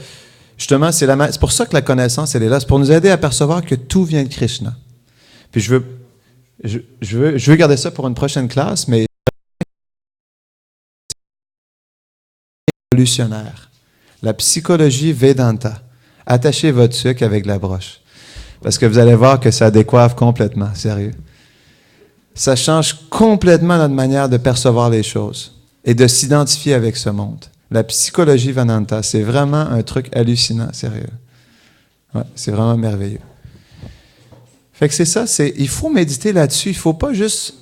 Justement, c'est pour ça que la connaissance, elle est là. C'est pour nous aider à percevoir que tout vient de Krishna. Puis je veux garder ça pour une prochaine classe, mais évolutionnaire. La psychologie Vedanta. Attachez votre sucre avec la broche. Parce que vous allez voir que ça décoiffe complètement, sérieux. Ça change complètement notre manière de percevoir les choses et de s'identifier avec ce monde. La psychologie Vedanta, c'est vraiment un truc hallucinant, sérieux. Ouais, c'est vraiment merveilleux. Fait que c'est ça, il faut méditer là-dessus. Il faut pas juste...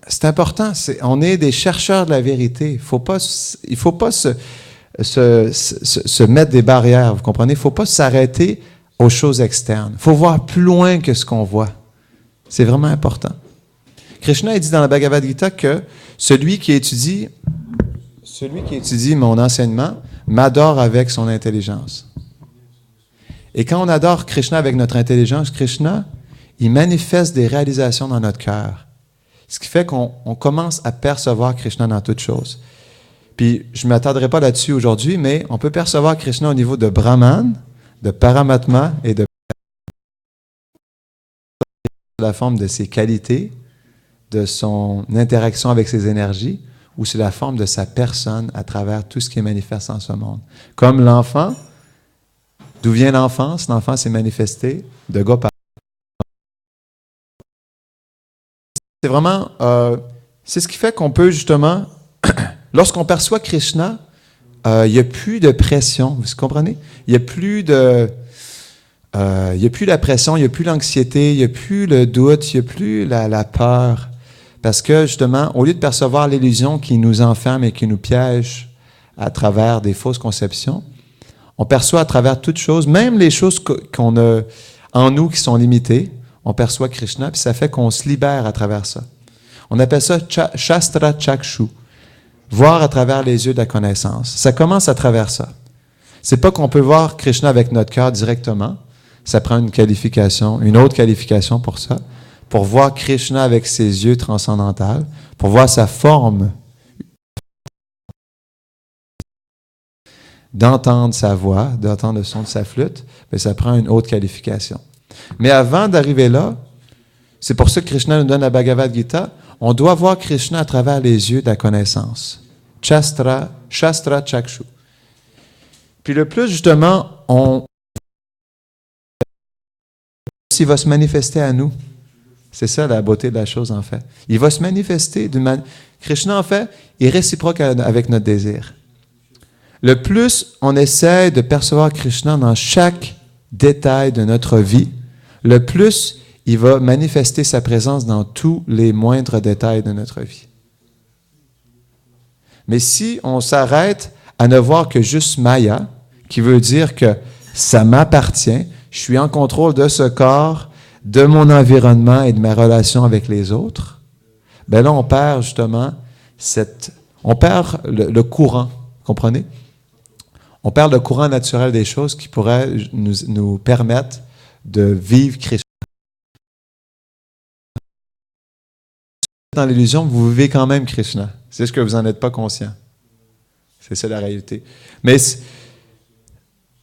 C'est important, on est des chercheurs de la vérité. Il faut pas se mettre des barrières, vous comprenez? Il ne faut pas s'arrêter aux choses externes. Il faut voir plus loin que ce qu'on voit. C'est vraiment important. Krishna a dit dans la Bhagavad Gita que celui qui étudie mon enseignement m'adore avec son intelligence. Et quand on adore Krishna avec notre intelligence, Krishna, il manifeste des réalisations dans notre cœur. Ce qui fait qu'on commence à percevoir Krishna dans toutes choses. Puis, je ne m'attarderai pas là-dessus aujourd'hui, mais on peut percevoir Krishna au niveau de Brahman, de Paramatma et de la forme de ses qualités, de son interaction avec ses énergies, ou c'est la forme de sa personne à travers tout ce qui est manifeste en ce monde. Comme l'enfant, d'où vient l'enfance? L'enfance est manifestée de Gopal. C'est vraiment, c'est ce qui fait qu'on peut justement, lorsqu'on perçoit Krishna, il n'y a plus de pression, vous comprenez? Il n'y a plus la pression, il n'y a plus l'anxiété, il n'y a plus le doute, il n'y a plus la peur. Parce que justement, au lieu de percevoir l'illusion qui nous enferme et qui nous piège à travers des fausses conceptions, on perçoit à travers toutes choses, même les choses qu'on a en nous qui sont limitées, on perçoit Krishna, puis ça fait qu'on se libère à travers ça. On appelle ça Shastra Chakshu, voir à travers les yeux de la connaissance. Ça commence à travers ça. C'est pas qu'on peut voir Krishna avec notre cœur directement, ça prend une qualification, une autre qualification pour ça, pour voir Krishna avec ses yeux transcendantaux, pour voir sa forme, d'entendre sa voix, d'entendre le son de sa flûte, mais ça prend une autre qualification. Mais avant d'arriver là, c'est pour ça que Krishna nous donne la Bhagavad Gita, on doit voir Krishna à travers les yeux de la connaissance. Shastra Chakshu. Puis le plus justement, il va se manifester à nous. C'est ça la beauté de la chose en fait. Il va se manifester d'une manière... Krishna en fait est réciproque avec notre désir. Le plus on essaie de percevoir Krishna dans chaque détail de notre vie, le plus il va manifester sa présence dans tous les moindres détails de notre vie. Mais si on s'arrête à ne voir que juste Maya, qui veut dire que ça m'appartient, je suis en contrôle de ce corps, de mon environnement et de ma relation avec les autres, ben là on perd justement on perd le courant, comprenez? On perd le courant naturel des choses qui pourrait nous permettre de vivre Krishna. Dans l'illusion, vous vivez quand même Krishna. C'est juste que vous n'en êtes pas conscient. C'est ça la réalité. Mais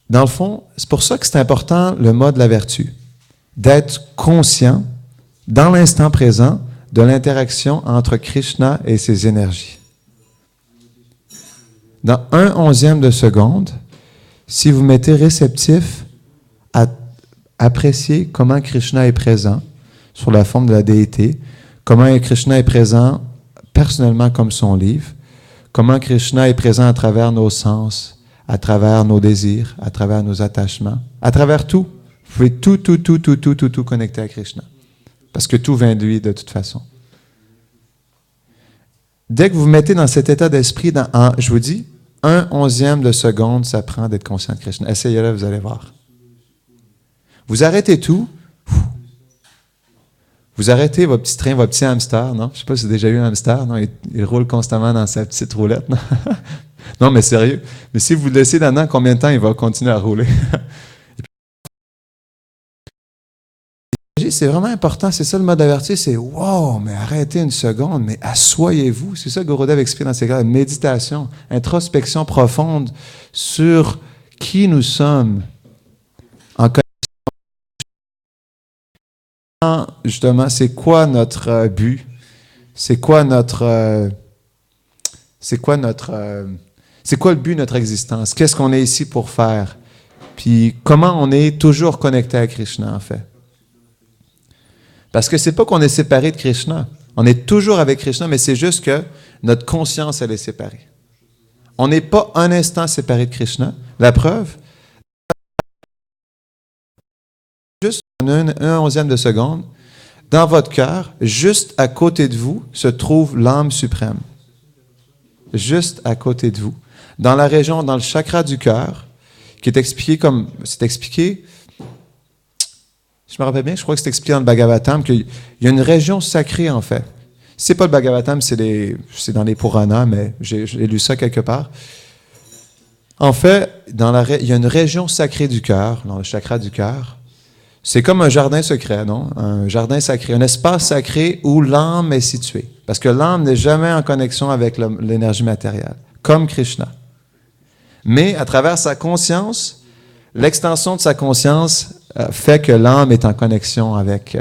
dans le fond, c'est pour ça que c'est important le mot de la vertu. D'être conscient, dans l'instant présent, de l'interaction entre Krishna et ses énergies. Dans 1/11 de seconde, si vous mettez réceptif à apprécier comment Krishna est présent sur la forme de la déité, comment Krishna est présent personnellement comme son livre, comment Krishna est présent à travers nos sens, à travers nos désirs, à travers nos attachements, à travers tout. Vous pouvez tout connecter à Krishna. Parce que tout vient de lui de toute façon. Dès que vous vous mettez dans cet état d'esprit, je vous dis, 1/11 de seconde, ça prend d'être conscient de Krishna. Essayez-le, vous allez voir. Vous arrêtez tout. Vous arrêtez votre petit train, votre petit hamster, non? Je ne sais pas si vous avez déjà eu un hamster, non? Il roule constamment dans sa petite roulette, non? Non, mais sérieux. Mais si vous le laissez là-dedans, combien de temps il va continuer à rouler? C'est vraiment important, c'est ça le mode averti, c'est « Wow, mais arrêtez une seconde, mais asseyez-vous ». C'est ça que Gurudev explique dans ses grades. Méditation, introspection profonde sur qui nous sommes. En connaissant, justement, c'est quoi notre but? C'est quoi le but de notre existence? Qu'est-ce qu'on est ici pour faire? Puis comment on est toujours connecté à Krishna, en fait? Parce que c'est pas qu'on est séparé de Krishna. On est toujours avec Krishna, mais c'est juste que notre conscience, elle est séparée. On n'est pas un instant séparé de Krishna. La preuve, juste en 1/11 de seconde, dans votre cœur, juste à côté de vous, se trouve l'âme suprême. Juste à côté de vous. Dans la région, dans le chakra du cœur, qui est expliqué comme, c'est expliqué, je me rappelle bien, je crois que c'est expliqué dans le Bhagavatam, qu'il y a une région sacrée, en fait. C'est pas le Bhagavatam, c'est dans les Puranas, mais j'ai lu ça quelque part. En fait, il y a une région sacrée du cœur, dans le chakra du cœur. C'est comme un jardin secret, non? Un jardin sacré, un espace sacré où l'âme est située. Parce que l'âme n'est jamais en connexion avec l'énergie matérielle, comme Krishna. Mais à travers sa conscience, l'extension de sa conscience fait que l'âme est en connexion avec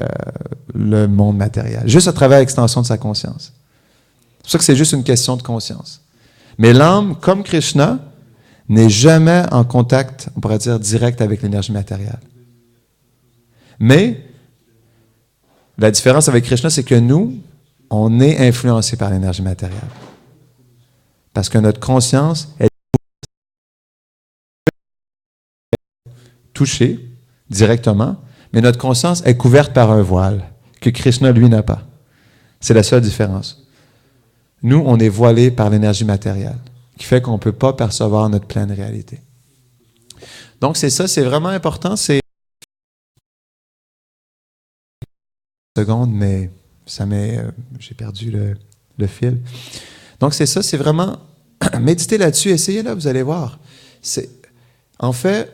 le monde matériel, juste à travers l'extension de sa conscience. C'est pour ça que c'est juste une question de conscience. Mais l'âme, comme Krishna, n'est jamais en contact, on pourrait dire, direct avec l'énergie matérielle. Mais la différence avec Krishna, c'est que nous, on est influencé par l'énergie matérielle. Parce que notre conscience est touchée directement, mais notre conscience est couverte par un voile que Krishna, lui, n'a pas. C'est la seule différence. Nous, on est voilés par l'énergie matérielle, qui fait qu'on ne peut pas percevoir notre pleine réalité. Donc, c'est ça, c'est vraiment important. C'est seconde, mais j'ai perdu le fil. Donc, c'est ça, c'est vraiment méditez là-dessus, essayez-là, vous allez voir. En fait,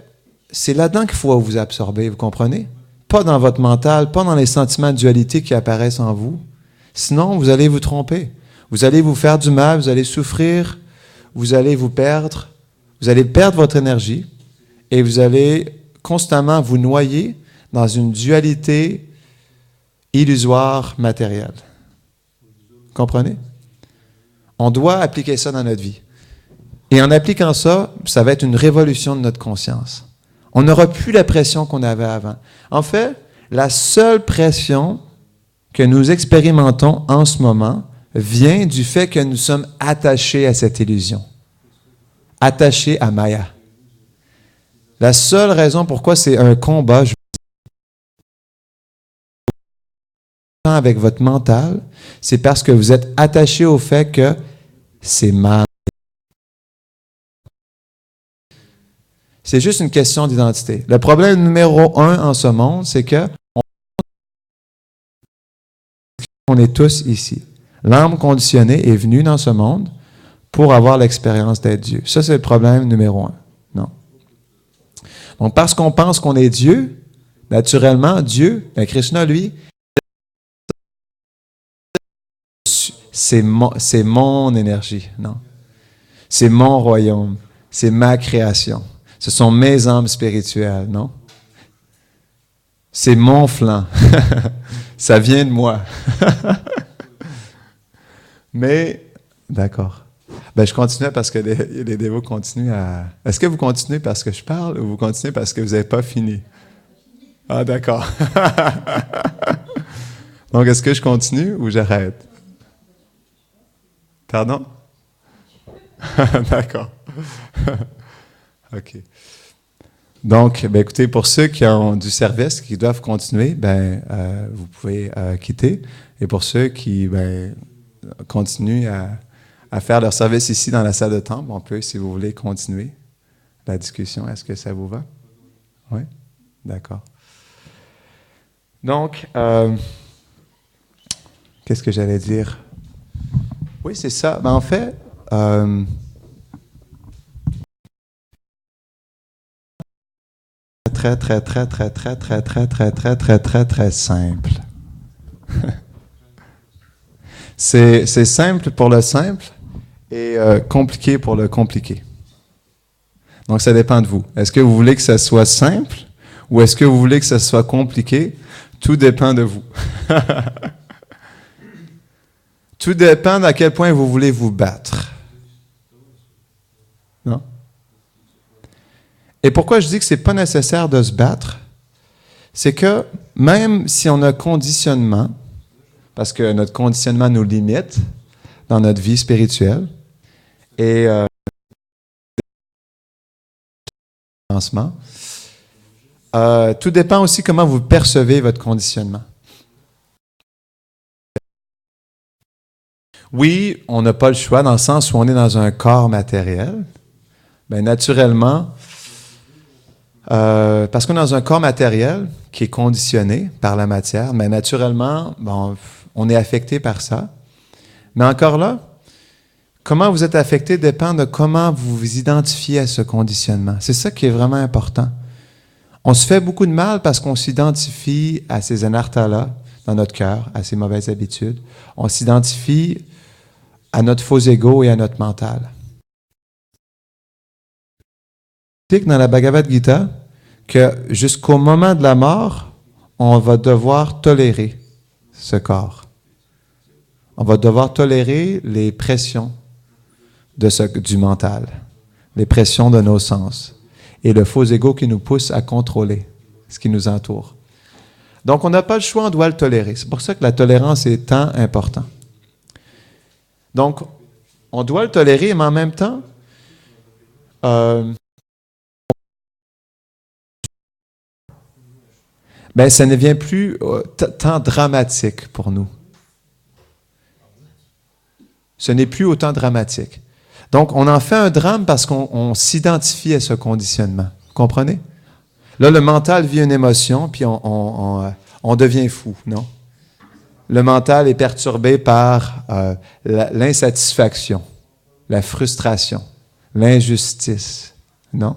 c'est là-dedans qu'il faut vous absorber, vous comprenez? Pas dans votre mental, pas dans les sentiments de dualité qui apparaissent en vous. Sinon, vous allez vous tromper. Vous allez vous faire du mal, vous allez souffrir, vous allez vous perdre votre énergie et vous allez constamment vous noyer dans une dualité illusoire matérielle. Vous comprenez? On doit appliquer ça dans notre vie. Et en appliquant ça, ça va être une révolution de notre conscience. On n'aura plus la pression qu'on avait avant. En fait, la seule pression que nous expérimentons en ce moment vient du fait que nous sommes attachés à cette illusion, attachés à Maya. La seule raison pourquoi c'est un combat, avec votre mental, c'est parce que vous êtes attaché au fait que c'est mal. C'est juste une question d'identité. Le problème numéro 1 en ce monde, c'est que on est tous ici. L'âme conditionnée est venue dans ce monde pour avoir l'expérience d'être Dieu. Ça, c'est le problème numéro 1. Non. Donc, parce qu'on pense qu'on est Dieu, naturellement, Dieu, Krishna, lui, c'est mon énergie, non. C'est mon royaume, c'est ma création. Ce sont mes âmes spirituelles, non? C'est mon flanc. Ça vient de moi. Mais, d'accord. Ben, je continuais parce que les dévots continuent à... Est-ce que vous continuez parce que je parle ou vous continuez parce que vous n'avez pas fini? Ah, d'accord. Donc, est-ce que je continue ou j'arrête? Pardon? D'accord. OK. Donc, ben, écoutez, pour ceux qui ont du service, qui doivent continuer, vous pouvez quitter. Et pour ceux qui continuent à faire leur service ici dans la salle de temple, on peut, si vous voulez, continuer la discussion. Est-ce que ça vous va? Oui? D'accord. Donc, qu'est-ce que j'allais dire? Oui, c'est ça. En fait, très, très, très, très, très, très, très, très, très, très, très, très simple. C'est simple pour le simple et compliqué pour le compliqué. Donc, ça dépend de vous. Est-ce que vous voulez que ça soit simple ou est-ce que vous voulez que ça soit compliqué? Tout dépend de vous. Tout dépend d'à quel point vous voulez vous battre. Non? Et pourquoi je dis que c'est pas nécessaire de se battre? C'est que même si on a conditionnement, parce que notre conditionnement nous limite dans notre vie spirituelle, et tout dépend aussi comment vous percevez votre conditionnement. Oui, on n'a pas le choix dans le sens où on est dans un corps matériel. Bien, naturellement, parce qu'on est dans un corps matériel qui est conditionné par la matière, mais naturellement, on est affecté par ça. Mais encore là, comment vous êtes affecté dépend de comment vous vous identifiez à ce conditionnement. C'est ça qui est vraiment important. On se fait beaucoup de mal parce qu'on s'identifie à ces anarthas-là dans notre cœur, à ces mauvaises habitudes. On s'identifie à notre faux ego et à notre mental. Dans la Bhagavad Gita, que jusqu'au moment de la mort, on va devoir tolérer ce corps. On va devoir tolérer les pressions du mental, les pressions de nos sens et le faux ego qui nous pousse à contrôler ce qui nous entoure. Donc, on n'a pas le choix, on doit le tolérer. C'est pour ça que la tolérance est tant importante. Donc, on doit le tolérer, mais en même temps, ça ne devient plus tant dramatique pour nous. Ce n'est plus autant dramatique. Donc, on en fait un drame parce qu'on s'identifie à ce conditionnement. Vous comprenez? Là, le mental vit une émotion, puis on devient fou, non? Le mental est perturbé par l'insatisfaction, la frustration, l'injustice, non?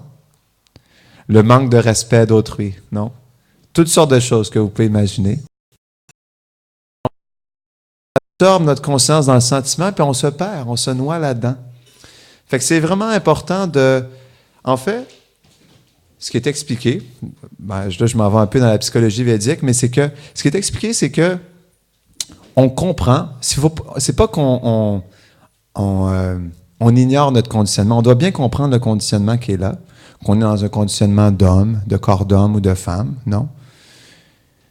Le manque de respect d'autrui, non? Toutes sortes de choses que vous pouvez imaginer. On absorbe notre conscience dans le sentiment, puis on se perd, on se noie là-dedans. Fait que c'est vraiment important En fait, ce qui est expliqué, là je m'en vais un peu dans la psychologie védique, mais c'est que ce qui est expliqué, c'est que on comprend, c'est pas qu'on ignore notre conditionnement, on doit bien comprendre le conditionnement qui est là, qu'on est dans un conditionnement d'homme, de corps d'homme ou de femme, non?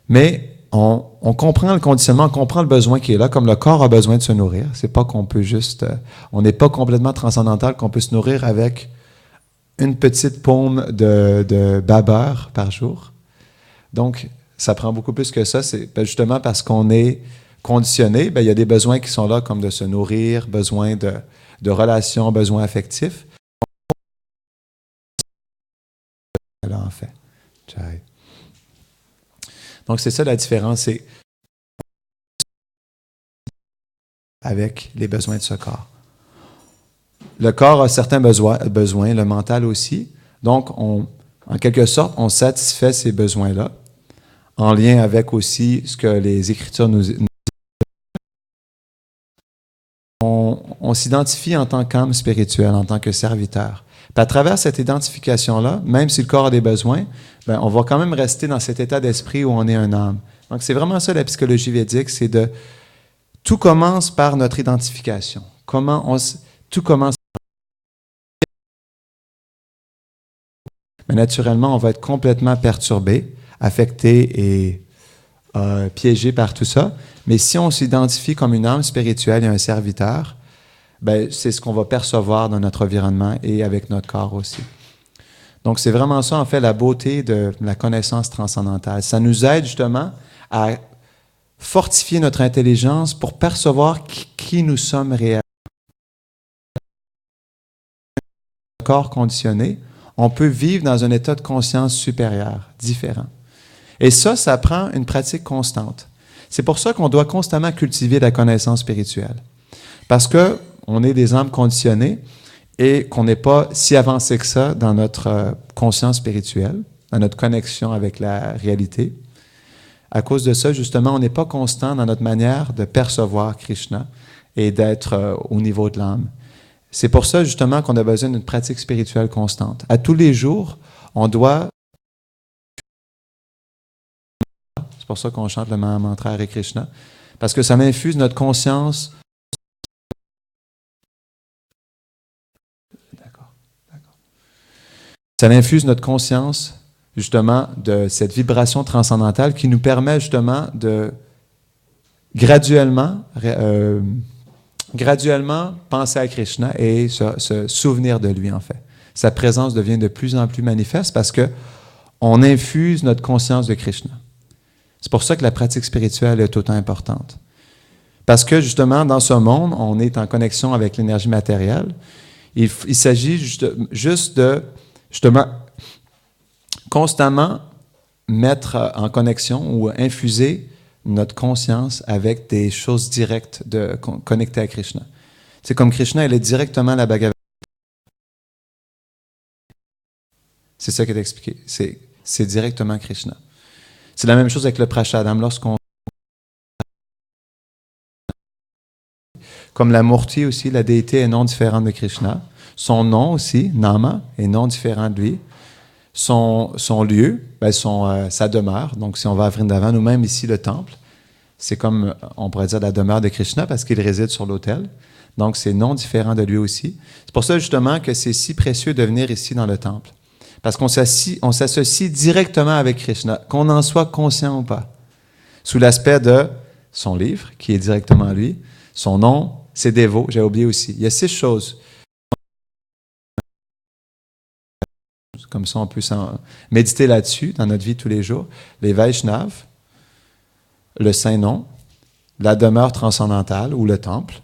Mais on comprend le conditionnement, on comprend le besoin qui est là, comme le corps a besoin de se nourrir. C'est pas qu'on peut juste... on n'est pas complètement transcendantal, qu'on peut se nourrir avec une petite paume de babeur par jour. Donc, ça prend beaucoup plus que ça. C'est justement parce qu'on est conditionné, il y a des besoins qui sont là, comme de se nourrir, besoin de relations, besoins affectifs. Là, en fait. Donc, c'est ça la différence, c'est avec les besoins de ce corps. Le corps a certains besoins, le mental aussi. Donc, en quelque sorte, on satisfait ces besoins-là, en lien avec aussi ce que les Écritures nous disent. On s'identifie en tant qu'âme spirituelle, en tant que serviteur. Puis à travers cette identification-là, même si le corps a des besoins, on va quand même rester dans cet état d'esprit où on est un âme. Donc, c'est vraiment ça la psychologie védique, c'est tout commence par notre identification. Tout commence. Mais naturellement, on va être complètement perturbé, affecté et piégé par tout ça. Mais si on s'identifie comme une âme spirituelle et un serviteur, ben, c'est ce qu'on va percevoir dans notre environnement et avec notre corps aussi. Donc, c'est vraiment ça, en fait, la beauté de la connaissance transcendantale. Ça nous aide justement à fortifier notre intelligence pour percevoir qui nous sommes réellement. Corps conditionné, on peut vivre dans un état de conscience supérieur, différent. Et ça prend une pratique constante. C'est pour ça qu'on doit constamment cultiver la connaissance spirituelle. Parce que on est des âmes conditionnées et qu'on n'est pas si avancé que ça dans notre conscience spirituelle, dans notre connexion avec la réalité. À cause de ça, justement, on n'est pas constant dans notre manière de percevoir Krishna et d'être au niveau de l'âme. C'est pour ça, justement, qu'on a besoin d'une pratique spirituelle constante. À tous les jours, on doit... C'est pour ça qu'on chante le mantra Hare Krishna, parce que ça infuse notre conscience. D'accord. Ça infuse notre conscience, justement, de cette vibration transcendantale qui nous permet, justement, de graduellement penser à Krishna et se souvenir de lui, en fait. Sa présence devient de plus en plus manifeste parce qu'on infuse notre conscience de Krishna. C'est pour ça que la pratique spirituelle est autant importante. Parce que, justement, dans ce monde, on est en connexion avec l'énergie matérielle. Il s'agit juste de, justement, constamment mettre en connexion ou infuser notre conscience avec des choses directes connectées à Krishna. C'est comme Krishna, elle est directement la Bhagavad Gita. C'est ça qui est expliqué. C'est directement Krishna. C'est la même chose avec le Prashadam. Comme la Murti aussi, la déité est non différente de Krishna. Son nom aussi, Nama, est non différent de lui. Son lieu, sa demeure. Donc, si on va à Vrindavan, ou même ici, le temple, c'est comme, on pourrait dire, la demeure de Krishna parce qu'il réside sur l'autel. Donc, c'est non différent de lui aussi. C'est pour ça, justement, que c'est si précieux de venir ici dans le temple. Parce qu'on s'associe directement avec Krishna, qu'on en soit conscient ou pas. Sous l'aspect de son livre, qui est directement lui, son nom, ses dévots, j'ai oublié aussi. Il y a 6 choses. Comme ça, on peut méditer là-dessus dans notre vie tous les jours. Les Vaishnavas, le Saint-Nom, la demeure transcendantale ou le temple,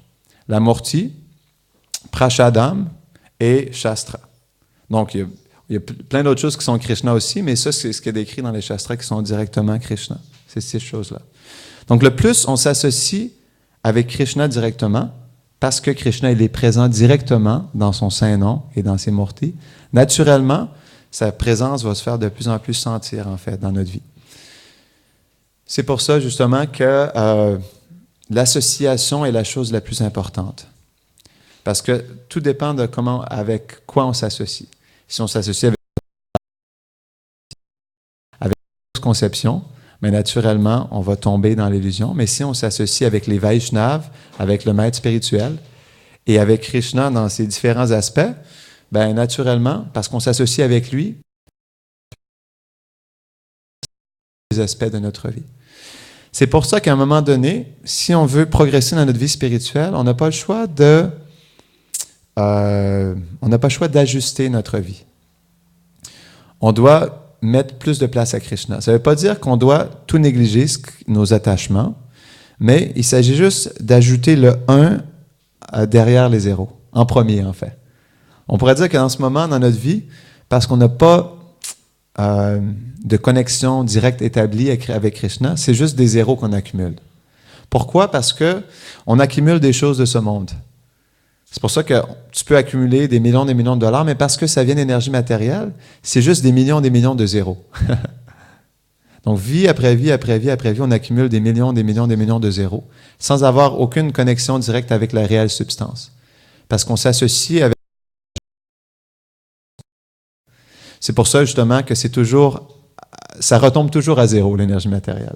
la Murti, Prashadam et Shastra. Donc, il y a plein d'autres choses qui sont Krishna aussi, mais ça, c'est ce qui est décrit dans les Shastras qui sont directement Krishna. C'est 6 choses-là. Donc, le plus on s'associe avec Krishna directement, parce que Krishna, il est présent directement dans son Saint-Nom et dans ses Murtis, naturellement, sa présence va se faire de plus en plus sentir, en fait, dans notre vie. C'est pour ça, justement, que l'association est la chose la plus importante. Parce que tout dépend de avec quoi on s'associe. Si on s'associe avec la conception, mais naturellement, on va tomber dans l'illusion. Mais si on s'associe avec les Vaishnavas, avec le maître spirituel, et avec Krishna dans ses différents aspects, ben naturellement, parce qu'on s'associe avec lui, les aspects de notre vie. C'est pour ça qu'à un moment donné, si on veut progresser dans notre vie spirituelle, on n'a pas le choix d'ajuster notre vie. On doit mettre plus de place à Krishna. Ça ne veut pas dire qu'on doit tout négliger, nos attachements, mais il s'agit juste d'ajouter le 1 derrière les 0, en premier en fait. On pourrait dire qu'en ce moment, dans notre vie, parce qu'on n'a pas de connexion directe établie avec Krishna, c'est juste des 0 qu'on accumule. Pourquoi? Parce qu'on accumule des choses de ce monde. C'est pour ça que tu peux accumuler des millions de dollars, mais parce que ça vient d'énergie matérielle, c'est juste des millions de zéros. Donc, vie après vie, après vie, après vie, on accumule des millions de zéros, sans avoir aucune connexion directe avec la réelle substance. Parce qu'on s'associe avec... C'est pour ça, justement, que ça retombe toujours à 0, l'énergie matérielle.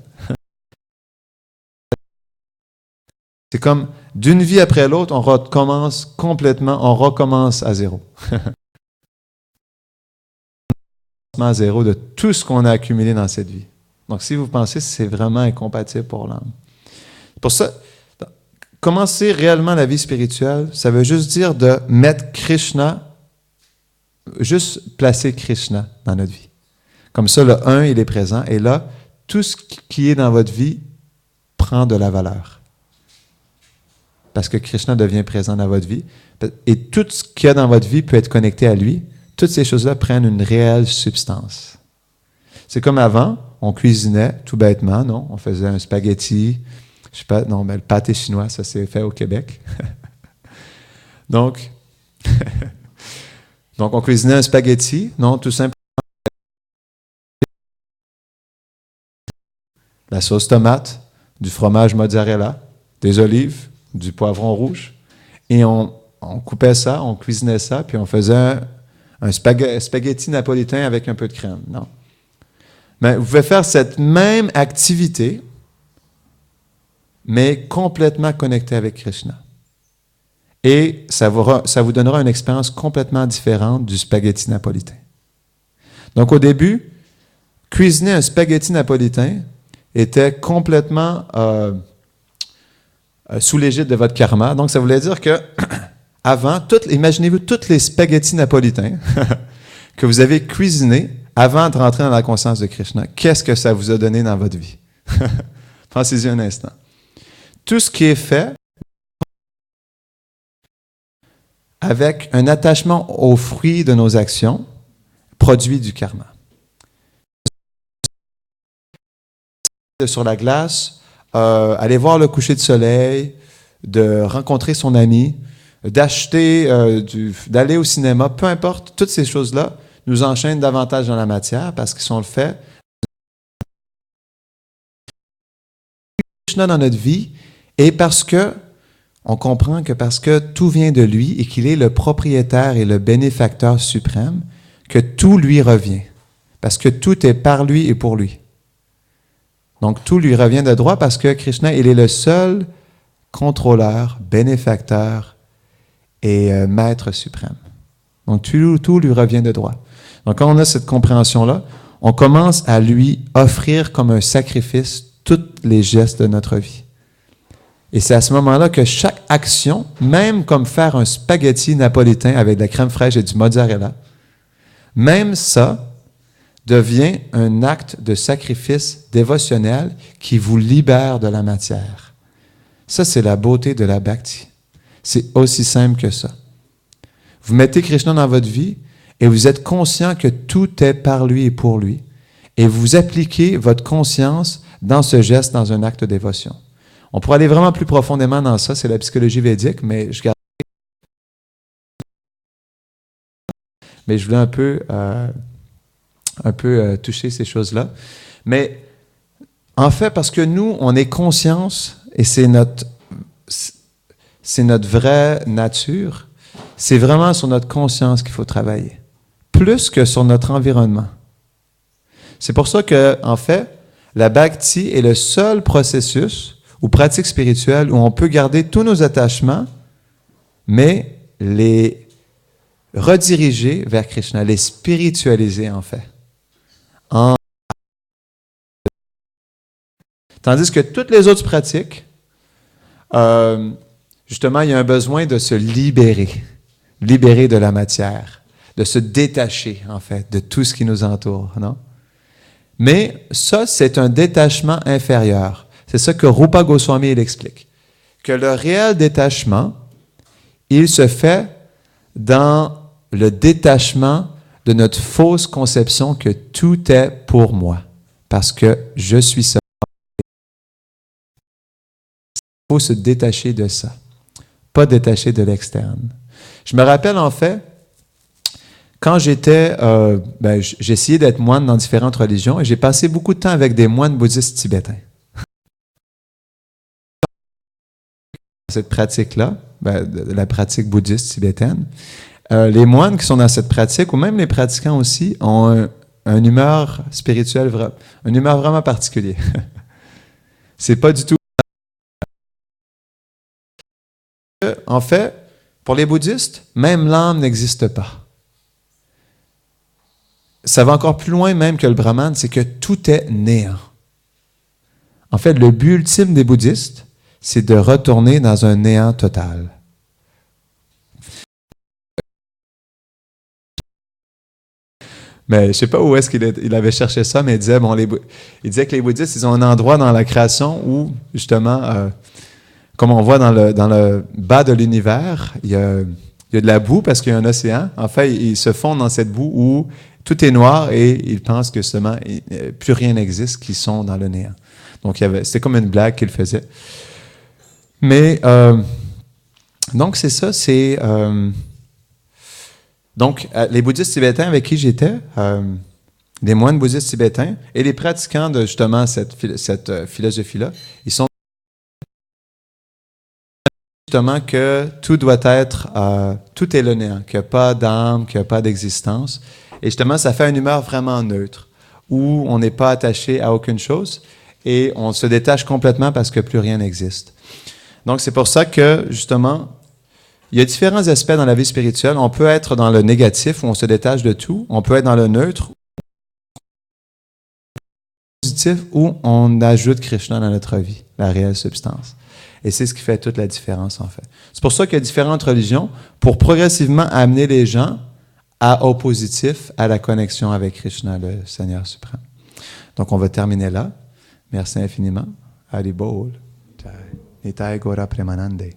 C'est comme d'une vie après l'autre, on recommence à 0. À 0 de tout ce qu'on a accumulé dans cette vie. Donc, si vous pensez, c'est vraiment incompatible pour l'âme. Pour ça, commencer réellement la vie spirituelle, ça veut juste dire de mettre Krishna, juste placer Krishna dans notre vie. Comme ça, le un, il est présent, et là, tout ce qui est dans votre vie prend de la valeur. Parce que Krishna devient présent dans votre vie. Et tout ce qu'il y a dans votre vie peut être connecté à lui. Toutes ces choses-là prennent une réelle substance. C'est comme avant, on cuisinait tout bêtement, non? On faisait un spaghetti, je sais pas, non, mais le pâté chinois, ça s'est fait au Québec. Donc, on cuisinait un spaghetti, non, tout simplement. La sauce tomate, du fromage mozzarella, des olives, du poivron rouge. Et on coupait ça, on cuisinait ça, puis on faisait un spaghetti napolitain avec un peu de crème. Non. Mais vous pouvez faire cette même activité, mais complètement connectée avec Krishna. Et ça vous donnera une expérience complètement différente du spaghetti napolitain. Donc au début, cuisiner un spaghetti napolitain était complètement sous l'égide de votre karma. Donc, ça voulait dire que avant, imaginez-vous tous les spaghettis napolitains que vous avez cuisinés avant de rentrer dans la conscience de Krishna. Qu'est-ce que ça vous a donné dans votre vie? Pensez-y un instant. Tout ce qui est fait avec un attachement aux fruits de nos actions produit du karma. Sur la glace, aller voir le coucher de soleil, de rencontrer son ami, d'acheter, d'aller au cinéma, peu importe, toutes ces choses-là nous enchaînent davantage dans la matière parce qu'ils sont le fait. Krishna dans notre vie et parce que on comprend que parce que tout vient de lui et qu'il est le propriétaire et le bénéfacteur suprême, que tout lui revient. Parce que tout est par lui et pour lui. Donc, tout lui revient de droit parce que Krishna, il est le seul contrôleur, bénéfacteur et maître suprême. Donc, tout lui revient de droit. Donc, quand on a cette compréhension-là, on commence à lui offrir comme un sacrifice tous les gestes de notre vie. Et c'est à ce moment-là que chaque action, même comme faire un spaghetti napolitain avec de la crème fraîche et du mozzarella, même ça devient un acte de sacrifice dévotionnel qui vous libère de la matière. Ça, c'est la beauté de la bhakti. C'est aussi simple que ça. Vous mettez Krishna dans votre vie et vous êtes conscient que tout est par lui et pour lui. Et vous appliquez votre conscience dans ce geste, dans un acte de dévotion. On pourrait aller vraiment plus profondément dans ça, c'est la psychologie védique, mais je voulais un peu toucher ces choses-là. Mais en fait, parce que nous, on est conscience, et c'est notre vraie nature, c'est vraiment sur notre conscience qu'il faut travailler, plus que sur notre environnement. C'est pour ça que, en fait, la bhakti est le seul processus ou pratique spirituelle où on peut garder tous nos attachements, mais les rediriger vers Krishna, les spiritualiser en fait. Tandis que toutes les autres pratiques, justement, il y a un besoin de se libérer de la matière, de se détacher en fait de tout ce qui nous entoure, non? Mais ça, c'est un détachement inférieur. C'est ça que Rupa Goswami il explique. Que le réel détachement, il se fait dans le détachement de notre fausse conception que tout est pour moi, parce que je suis ça. Il faut se détacher de ça, pas détacher de l'externe. Je me rappelle en fait, quand j'étais, j'ai essayé d'être moine dans différentes religions et j'ai passé beaucoup de temps avec des moines bouddhistes tibétains. Cette pratique-là, la pratique bouddhiste tibétaine, les moines qui sont dans cette pratique, ou même les pratiquants aussi, ont un humeur spirituelle, un humeur vraiment particulier. C'est pas du tout... En fait, pour les bouddhistes, même l'âme n'existe pas. Ça va encore plus loin même que le brahman, c'est que tout est néant. En fait, le but ultime des bouddhistes, c'est de retourner dans un néant total. Mais je ne sais pas où est-ce qu'il avait cherché ça, mais il disait, il disait que les bouddhistes, ils ont un endroit dans la création où, justement, comme on voit dans le bas de l'univers, il y a de la boue parce qu'il y a un océan. En fait, ils se fondent dans cette boue où tout est noir et ils pensent que justement, plus rien n'existe, qu'ils sont dans le néant. Donc, c'était comme une blague qu'il faisait. Mais, donc, c'est ça, c'est... donc, les bouddhistes tibétains avec qui j'étais, les moines bouddhistes tibétains et les pratiquants de justement cette philosophie-là, ils sont justement que tout doit être, tout est le néant, qu'il n'y a pas d'âme, qu'il n'y a pas d'existence. Et justement, ça fait une humeur vraiment neutre, où on n'est pas attaché à aucune chose et on se détache complètement parce que plus rien n'existe. Donc, c'est pour ça que, justement, il y a différents aspects dans la vie spirituelle. On peut être dans le négatif, où on se détache de tout. On peut être dans le neutre, positif, où on ajoute Krishna dans notre vie, la réelle substance. Et c'est ce qui fait toute la différence, en fait. C'est pour ça qu'il y a différentes religions, pour progressivement amener les gens au positif, à la connexion avec Krishna, le Seigneur suprême. Donc, on va terminer là. Merci infiniment. Haribol. Nitai Gora Premanande.